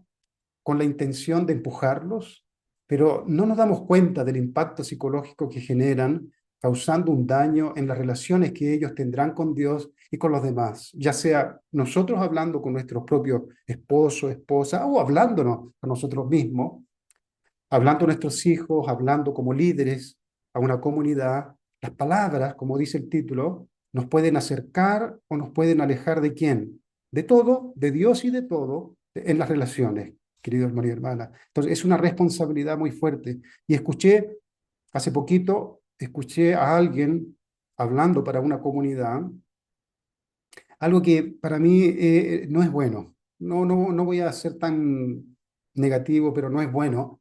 con la intención de empujarlos, pero no nos damos cuenta del impacto psicológico que generan, causando un daño en las relaciones que ellos tendrán con Dios y con los demás, ya sea nosotros hablando con nuestros propios esposos, esposas, o hablándonos a nosotros mismos, hablando a nuestros hijos, hablando como líderes a una comunidad. Las palabras, como dice el título, nos pueden acercar o nos pueden alejar ¿de quién? De todo, de Dios y de todo en las relaciones, querido hermano y hermana. Entonces, es una responsabilidad muy fuerte. Y hace poquito, escuché a alguien hablando para una comunidad, algo que para mí no es bueno. No voy a ser tan negativo, pero no es bueno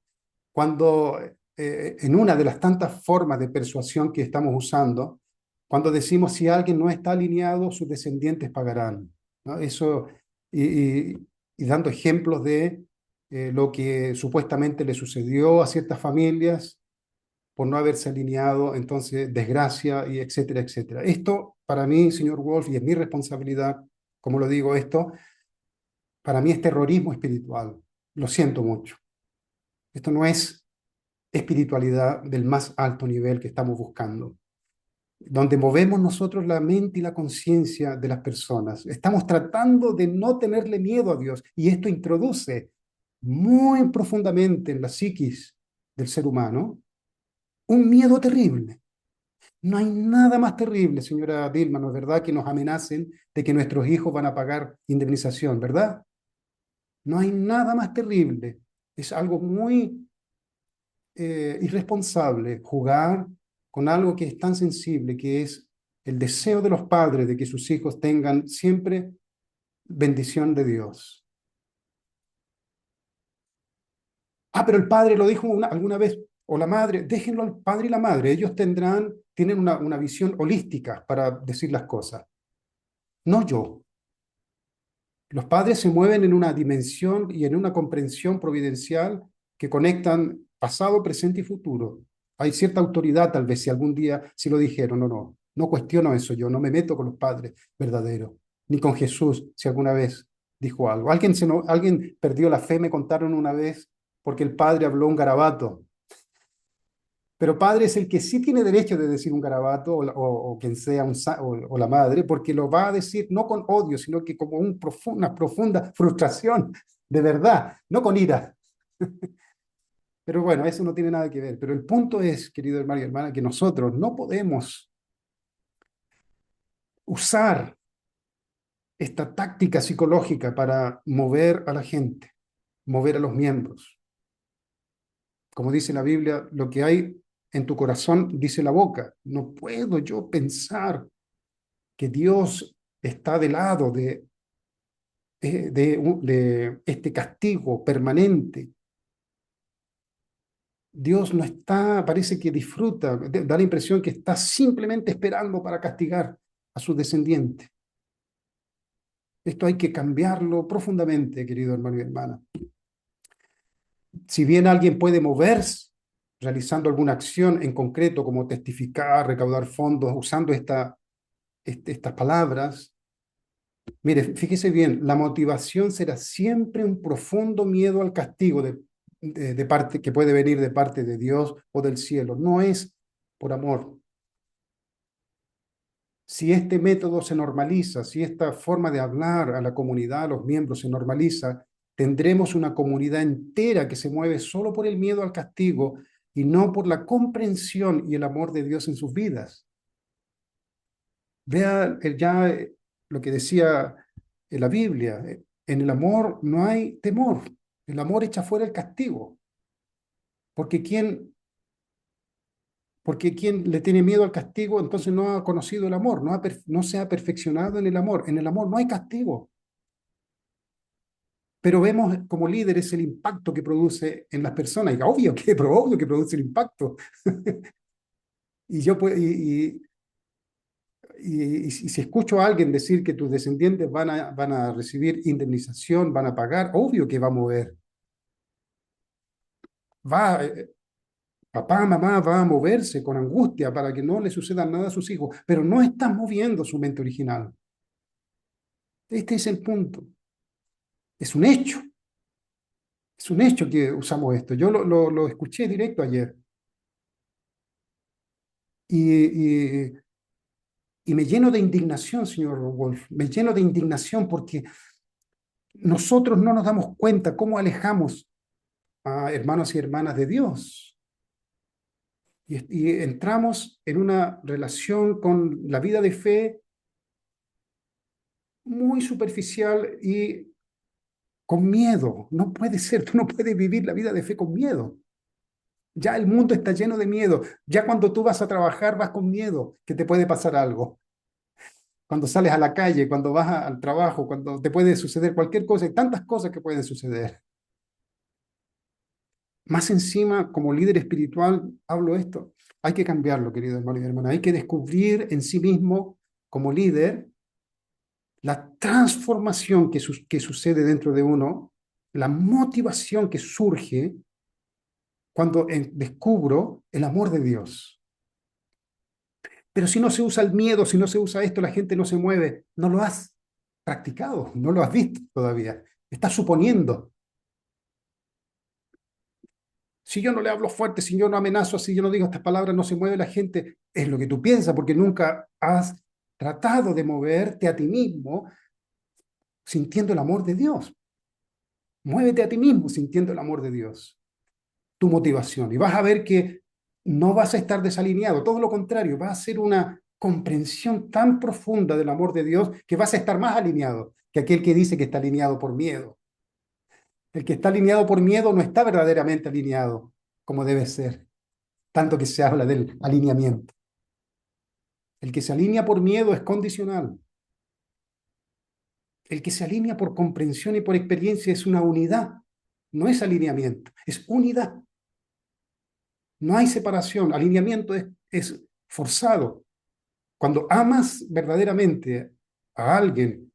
cuando en una de las tantas formas de persuasión que estamos usando, cuando decimos si alguien no está alineado, sus descendientes pagarán, ¿no? Eso, y, y- y dando ejemplos de lo que supuestamente le sucedió a ciertas familias por no haberse alineado, entonces desgracia y etcétera, etcétera. Esto para mí, señor Wolf, y es mi responsabilidad, como lo digo esto, para mí es terrorismo espiritual. Lo siento mucho. Esto no es espiritualidad del más alto nivel que estamos buscando, donde movemos nosotros la mente y la conciencia de las personas. Estamos tratando de no tenerle miedo a Dios y esto introduce muy profundamente en la psiquis del ser humano un miedo terrible. No hay nada más terrible, señora Dilma, ¿no es verdad? Que nos amenacen de que nuestros hijos van a pagar indemnización, ¿verdad? No hay nada más terrible. Es algo muy irresponsable jugar con algo que es tan sensible, que es el deseo de los padres de que sus hijos tengan siempre bendición de Dios. Ah, pero el padre lo dijo alguna vez, o la madre, déjenlo al padre y la madre, ellos tienen una visión holística para decir las cosas, no yo. Los padres se mueven en una dimensión y en una comprensión providencial que conectan pasado, presente y futuro. Hay cierta autoridad, tal vez, si algún día si lo dijeron o no. No cuestiono eso yo, no me meto con los padres verdaderos, ni con Jesús, si alguna vez dijo algo. Alguien perdió la fe, me contaron una vez, porque el padre habló un garabato. Pero padre es el que sí tiene derecho de decir un garabato o quien sea o la madre, porque lo va a decir no con odio, sino que como una profunda frustración, de verdad, no con ira. Pero bueno, eso no tiene nada que ver. Pero el punto es, querido hermano y hermana, que nosotros no podemos usar esta táctica psicológica para mover a la gente, mover a los miembros. Como dice la Biblia, lo que hay en tu corazón dice la boca. No puedo yo pensar que Dios está del lado de este castigo permanente. Dios no está, parece que disfruta, da la impresión que está simplemente esperando para castigar a sus descendientes. Esto hay que cambiarlo profundamente, querido hermano y hermana. Si bien alguien puede moverse realizando alguna acción en concreto, como testificar, recaudar fondos, usando estas palabras, mire, fíjese bien, la motivación será siempre un profundo miedo al castigo de parte que puede venir de parte de Dios o del cielo. No es por amor. Si este método se normaliza, si esta forma de hablar a la comunidad, a los miembros se normaliza, tendremos una comunidad entera que se mueve solo por el miedo al castigo y no por la comprensión y el amor de Dios en sus vidas. Vea ya lo que decía en la Biblia, en el amor no hay temor, el amor echa fuera el castigo, porque porque quien le tiene miedo al castigo, entonces no ha conocido el amor, no se ha perfeccionado en el amor. En el amor no hay castigo, pero vemos como líderes el impacto que produce en las personas. Y obvio que produce el impacto. Y yo pues, y si escucho a alguien decir que tus descendientes van a recibir indemnización, van a pagar, obvio que va a mover. Va, papá, mamá va a moverse con angustia para que no le suceda nada a sus hijos, pero no están moviendo su mente original. Este es el punto. Es un hecho. Es un hecho que usamos esto. Yo lo escuché directo ayer y, y, y me lleno de indignación, señor Wolf. Me lleno de indignación porque nosotros no nos damos cuenta cómo alejamos a hermanos y hermanas de Dios. Y entramos en una relación con la vida de fe muy superficial y con miedo. No puede ser, tú no puedes vivir la vida de fe con miedo. Ya el mundo está lleno de miedo. Ya cuando tú vas a trabajar vas con miedo que te puede pasar algo. Cuando sales a la calle, cuando vas al trabajo, cuando te puede suceder cualquier cosa, hay tantas cosas que pueden suceder. Más encima, como líder espiritual, hablo esto, hay que cambiarlo, querido hermano y hermana. Hay que descubrir en sí mismo, como líder, la transformación que sucede dentro de uno, la motivación que surge cuando descubro el amor de Dios. Pero si no se usa el miedo, si no se usa esto, la gente no se mueve. No lo has practicado, no lo has visto todavía. Estás suponiendo. Si yo no le hablo fuerte, si yo no amenazo, si yo no digo estas palabras, no se mueve la gente. Es lo que tú piensas, porque nunca has tratado de moverte a ti mismo sintiendo el amor de Dios. Muévete a ti mismo sintiendo el amor de Dios, tu motivación. Y vas a ver que no vas a estar desalineado, todo lo contrario, vas a ser una comprensión tan profunda del amor de Dios que vas a estar más alineado que aquel que dice que está alineado por miedo. El que está alineado por miedo no está verdaderamente alineado como debe ser, tanto que se habla del alineamiento. El que se alinea por miedo es condicional. El que se alinea por comprensión y por experiencia es una unidad, no es alineamiento, es unidad. No hay separación, alineamiento es forzado. Cuando amas verdaderamente a alguien,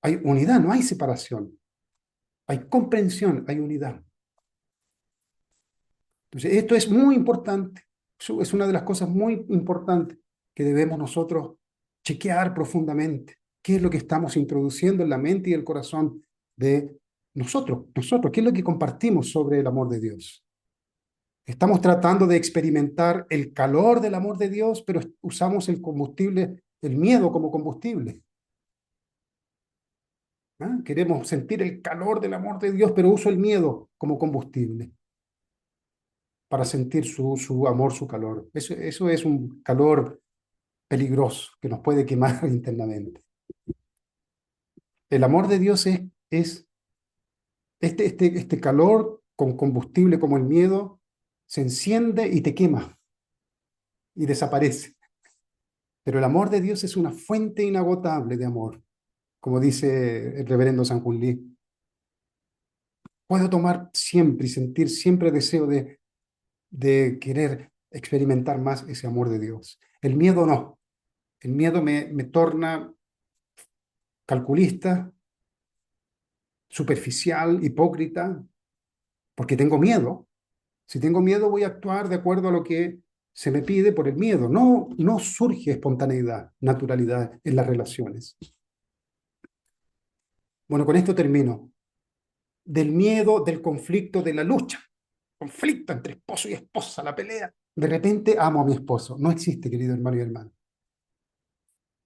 hay unidad, no hay separación. Hay comprensión, hay unidad. Entonces, esto es muy importante. Es una de las cosas muy importantes que debemos nosotros chequear profundamente. ¿Qué es lo que estamos introduciendo en la mente y el corazón de nosotros? ¿Qué es lo que compartimos sobre el amor de Dios? Estamos tratando de experimentar el calor del amor de Dios, pero usamos el combustible, el miedo como combustible. ¿Ah? Queremos sentir el calor del amor de Dios, pero uso el miedo como combustible para sentir su amor, su calor. Eso es un calor peligroso que nos puede quemar internamente. El amor de Dios es este calor con combustible como el miedo, se enciende y te quema y desaparece. Pero el amor de Dios es una fuente inagotable de amor, como dice el reverendo San Juan Lee. Puedo tomar siempre y sentir siempre deseo de querer experimentar más ese amor de Dios. El miedo no. El miedo me torna calculista, superficial, hipócrita, porque tengo miedo. Si tengo miedo, voy a actuar de acuerdo a lo que se me pide por el miedo. No surge espontaneidad, naturalidad en las relaciones. Bueno, con esto termino. Del miedo, del conflicto, de la lucha. Conflicto entre esposo y esposa, la pelea. De repente amo a mi esposo. No existe, querido hermano y hermana.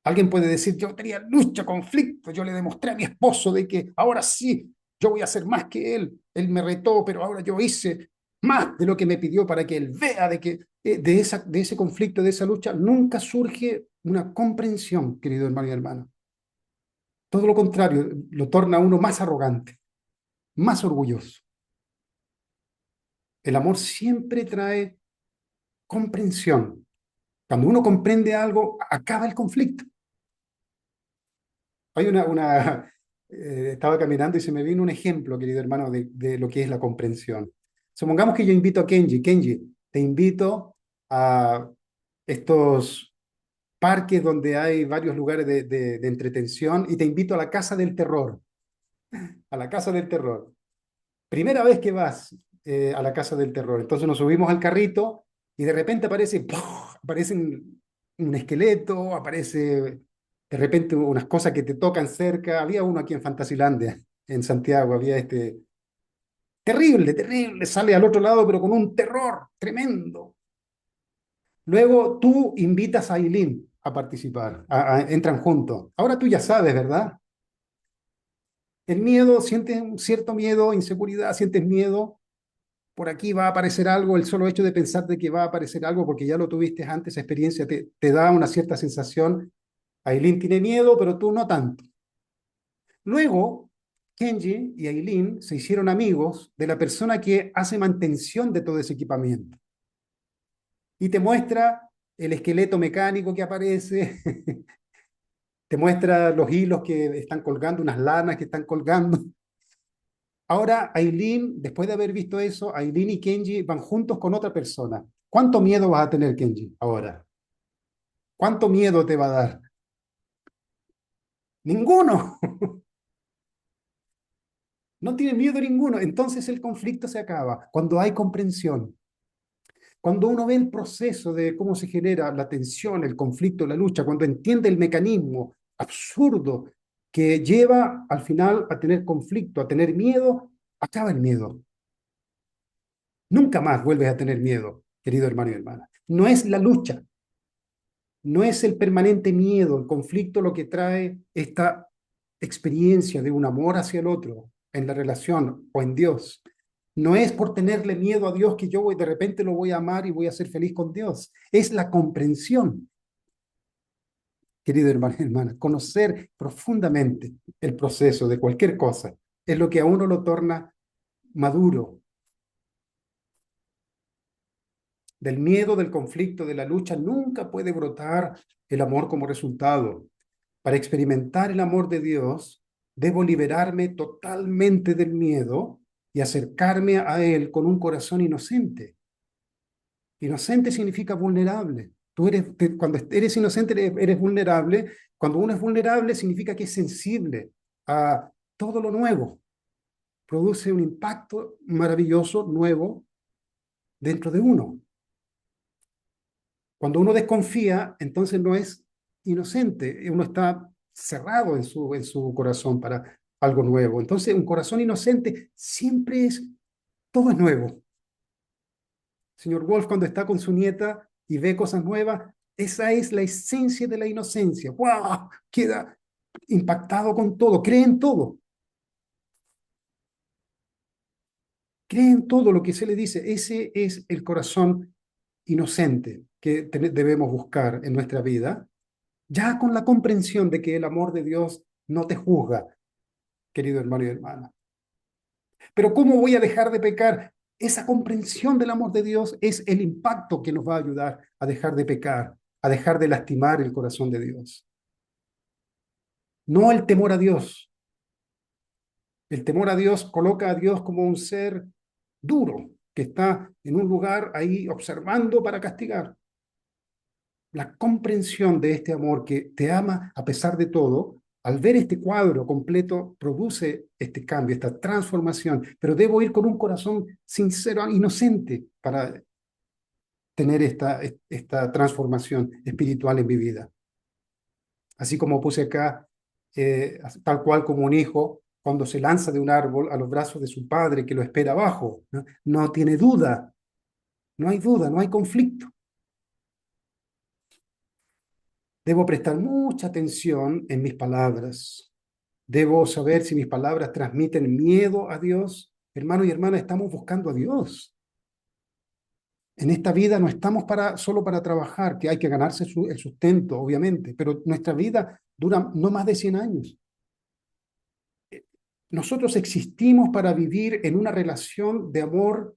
Alguien puede decir, yo tenía lucha, conflicto, yo le demostré a mi esposo de que ahora sí, yo voy a hacer más que él me retó, pero ahora yo hice más de lo que me pidió para que él vea de que de ese conflicto, de esa lucha, nunca surge una comprensión, querido hermano y hermana. Todo lo contrario, lo torna a uno más arrogante, más orgulloso. El amor siempre trae comprensión. Cuando uno comprende algo, acaba el conflicto. Hay estaba caminando y se me vino un ejemplo, querido hermano, de lo que es la comprensión. Supongamos que yo invito a Kenji. Kenji, te invito a estos parques donde hay varios lugares de entretención y te invito a la Casa del Terror, a la Casa del Terror. Primera vez que vas a la Casa del Terror. Entonces nos subimos al carrito y de repente aparece, ¡puf! Aparece un esqueleto, aparece de repente unas cosas que te tocan cerca. Había uno aquí en Fantasilandia, en Santiago, había este terrible, terrible, sale al otro lado pero con un terror tremendo. Luego tú invitas a Aileen a participar, entran juntos. Ahora tú ya sabes, ¿verdad? El miedo, sientes un cierto miedo, inseguridad, sientes miedo, por aquí va a aparecer algo, el solo hecho de pensar de que va a aparecer algo, porque ya lo tuviste antes, esa experiencia te da una cierta sensación. Aileen tiene miedo, pero tú no tanto. Luego, Kenji y Aileen se hicieron amigos de la persona que hace mantención de todo ese equipamiento. Y te muestra el esqueleto mecánico que aparece, te muestra los hilos que están colgando, unas lanas que están colgando. Ahora, Aileen, después de haber visto eso, Aileen y Kenji van juntos con otra persona. ¿Cuánto miedo vas a tener, Kenji, ahora? ¿Cuánto miedo te va a dar? Ninguno. No tiene miedo ninguno. Entonces el conflicto se acaba cuando hay comprensión. Cuando uno ve el proceso de cómo se genera la tensión, el conflicto, la lucha, cuando entiende el mecanismo absurdo que lleva al final a tener conflicto, a tener miedo, acaba el miedo. Nunca más vuelves a tener miedo, querido hermano y hermana. No es la lucha, no es el permanente miedo, el conflicto lo que trae esta experiencia de un amor hacia el otro, en la relación o en Dios. No es por tenerle miedo a Dios que yo voy, de repente lo voy a amar y voy a ser feliz con Dios. Es la comprensión, querido hermano y hermana. Conocer profundamente el proceso de cualquier cosa es lo que a uno lo torna maduro. Del miedo, del conflicto, de la lucha, nunca puede brotar el amor como resultado. Para experimentar el amor de Dios, debo liberarme totalmente del miedo y acercarme a Él con un corazón inocente. Inocente significa vulnerable. Cuando eres inocente, eres vulnerable. Cuando uno es vulnerable, significa que es sensible a todo lo nuevo. Produce un impacto maravilloso, nuevo, dentro de uno. Cuando uno desconfía, entonces no es inocente, uno está cerrado en su corazón para algo nuevo. Entonces, un corazón inocente siempre es, todo es nuevo. Señor Wolf, cuando está con su nieta y ve cosas nuevas, esa es la esencia de la inocencia. ¡Wow! Queda impactado con todo, cree en todo. Cree en todo lo que se le dice. Ese es el corazón inocente que debemos buscar en nuestra vida, ya con la comprensión de que el amor de Dios no te juzga, querido hermano y hermana. Pero ¿cómo voy a dejar de pecar? Esa comprensión del amor de Dios es el impacto que nos va a ayudar a dejar de pecar, a dejar de lastimar el corazón de Dios. No el temor a Dios. El temor a Dios coloca a Dios como un ser duro, que está en un lugar ahí observando para castigar. La comprensión de este amor que te ama a pesar de todo, al ver este cuadro completo, produce este cambio, esta transformación, pero debo ir con un corazón sincero, inocente, para tener esta transformación espiritual en mi vida. Así como puse acá, tal cual como un hijo, cuando se lanza de un árbol a los brazos de su padre que lo espera abajo, ¿no? No tiene duda, no hay duda, no hay conflicto. Debo prestar mucha atención en mis palabras. Debo saber si mis palabras transmiten miedo a Dios. Hermano y hermana, estamos buscando a Dios. En esta vida no estamos solo para trabajar, que hay que ganarse el sustento, obviamente, pero nuestra vida dura no más de 100 años. Nosotros existimos para vivir en una relación de amor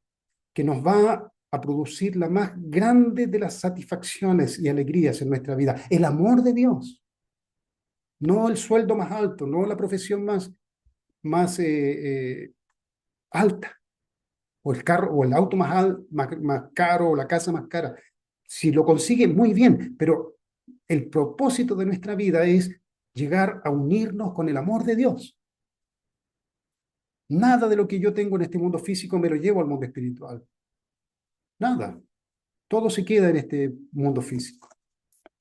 que nos va a producir la más grande de las satisfacciones y alegrías en nuestra vida, el amor de Dios, no el sueldo más alto, no la profesión más alta, o el carro, o el auto más caro, o la casa más cara. Si lo consigue, muy bien, pero el propósito de nuestra vida es llegar a unirnos con el amor de Dios. Nada de lo que yo tengo en este mundo físico me lo llevo al mundo espiritual. Nada. Todo se queda en este mundo físico.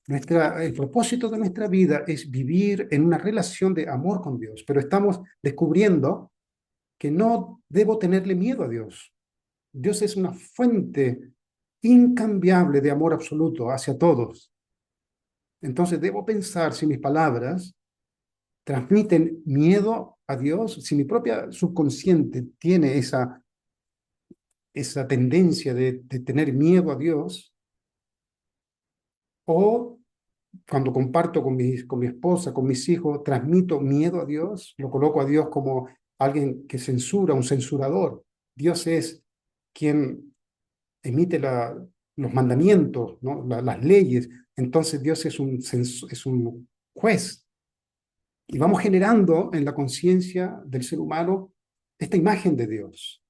El propósito de nuestra vida es vivir en una relación de amor con Dios, pero estamos descubriendo que no debo tenerle miedo a Dios. Dios es una fuente incambiable de amor absoluto hacia todos. Entonces debo pensar si mis palabras transmiten miedo a Dios, si mi propia subconsciente tiene esa tendencia de tener miedo a Dios, o cuando comparto con mi esposa, con mis hijos, transmito miedo a Dios, lo coloco a Dios como alguien que censura, un censurador. Dios es quien emite los mandamientos, ¿no? Las leyes. Entonces Dios es un juez. Y vamos generando en la conciencia del ser humano esta imagen de Dios.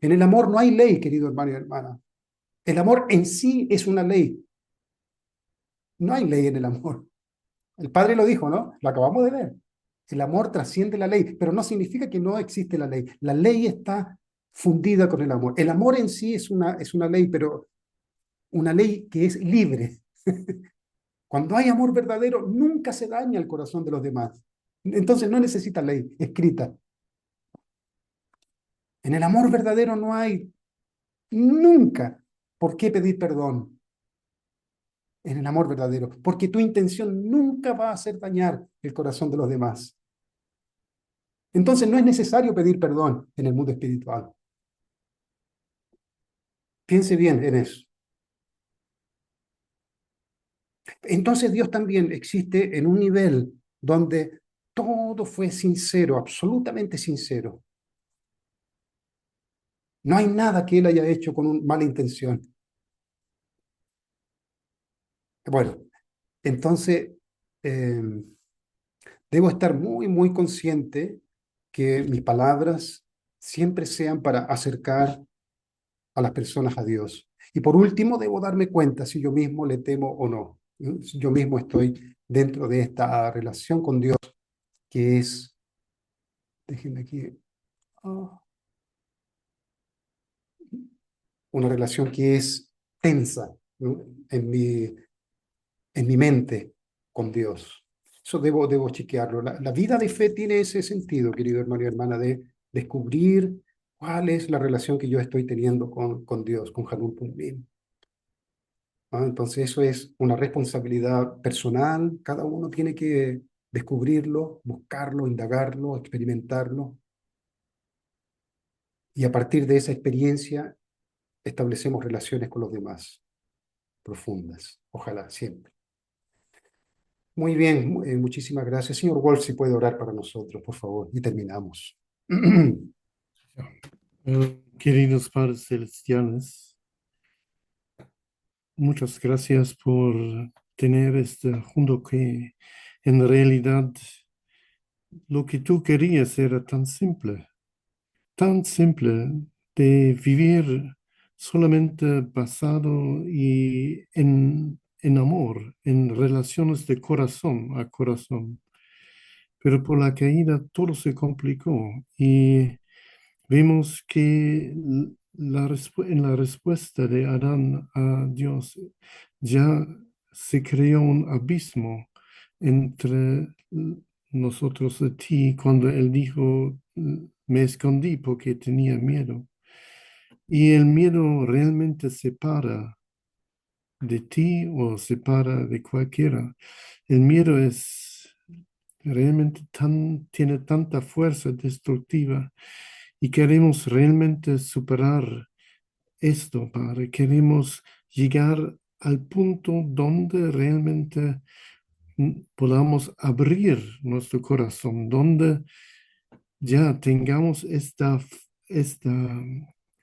En el amor no hay ley, querido hermano y hermana. El amor en sí es una ley. No hay ley en el amor. El padre lo dijo, ¿no? Lo acabamos de ver. El amor trasciende la ley, pero no significa que no existe la ley. La ley está fundida con el amor. El amor en sí es una ley, pero una ley que es libre. Cuando hay amor verdadero, nunca se daña el corazón de los demás. Entonces no necesita ley escrita. En el amor verdadero no hay nunca por qué pedir perdón. En el amor verdadero, porque tu intención nunca va a hacer dañar el corazón de los demás. Entonces no es necesario pedir perdón en el mundo espiritual. Piense bien en eso. Entonces Dios también existe en un nivel donde todo fue sincero, absolutamente sincero. No hay nada que Él haya hecho con una mala intención. Bueno, entonces eh, debo estar muy, muy consciente que mis palabras siempre sean para acercar a las personas a Dios. Y por último, debo darme cuenta si yo mismo le temo o no. Si yo mismo estoy dentro de esta relación con Dios que es, déjenme aquí, ah, una relación que es tensa, ¿no? en mi mente con Dios. Eso debo chequearlo. La vida de fe tiene ese sentido, querido hermano y hermana, de descubrir cuál es la relación que yo estoy teniendo con Dios, con Hanun Punmin. Entonces eso es una responsabilidad personal, cada uno tiene que descubrirlo, buscarlo, indagarlo, experimentarlo, y a partir de esa experiencia establecemos relaciones con los demás, profundas, ojalá siempre. Muy bien, muchísimas gracias. Señor Wolf, si puede orar para nosotros, por favor, y terminamos. Queridos padres celestiales, muchas gracias por tener este junto que en realidad lo que tú querías era tan simple de vivir solamente basado y en amor, en relaciones de corazón a corazón. Pero por la caída todo se complicó y vemos que en la respuesta de Adán a Dios ya se creó un abismo entre nosotros y ti cuando él dijo, me escondí porque tenía miedo. Y el miedo realmente separa de ti o separa de cualquiera. El miedo es realmente tiene tanta fuerza destructiva y queremos realmente superar esto, Padre. Queremos llegar al punto donde realmente podamos abrir nuestro corazón, donde ya tengamos esta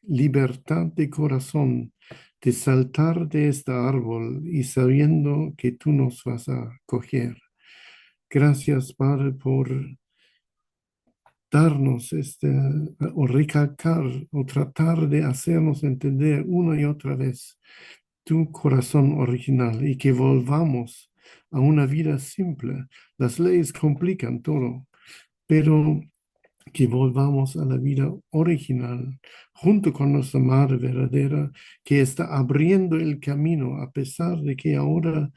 libertad de corazón de saltar de este árbol y sabiendo que tú nos vas a coger. Gracias, Padre, por darnos o recalcar o tratar de hacernos entender una y otra vez tu corazón original y que volvamos a una vida simple. Las leyes complican todo, pero que volvamos a la vida original junto con nuestra Madre verdadera que está abriendo el camino a pesar de que ahora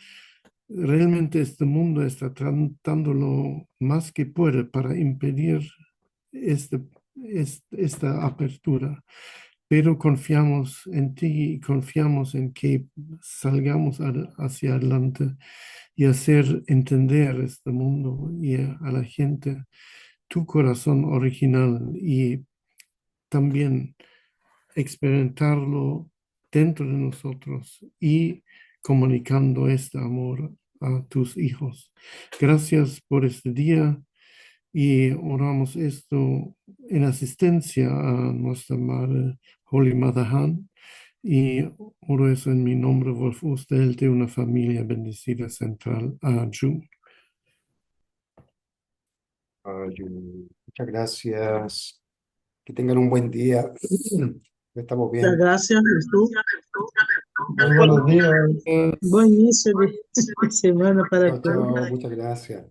realmente este mundo está tratando lo más que puede para impedir este, esta apertura. Pero confiamos en ti y confiamos en que salgamos hacia adelante y hacer entender este mundo y a la gente tu corazón original y también experimentarlo dentro de nosotros y comunicando este amor a tus hijos. Gracias por este día y oramos esto en asistencia a nuestra Madre, Holy Mother Han, y oro eso en mi nombre, Wolf Ustel, de una familia bendecida central a Ju. Muchas gracias. Que tengan un buen día. Estamos Muchas bien. gracias, Jesús. Muy buenos días. Buen inicio de semana para Chao, todos. chao. Muchas gracias.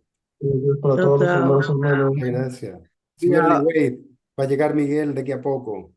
Para Chao, todos los chao. hermanos, hermanos. Muchas gracias. Señor Lee Wade, va a llegar Miguel de aquí a poco.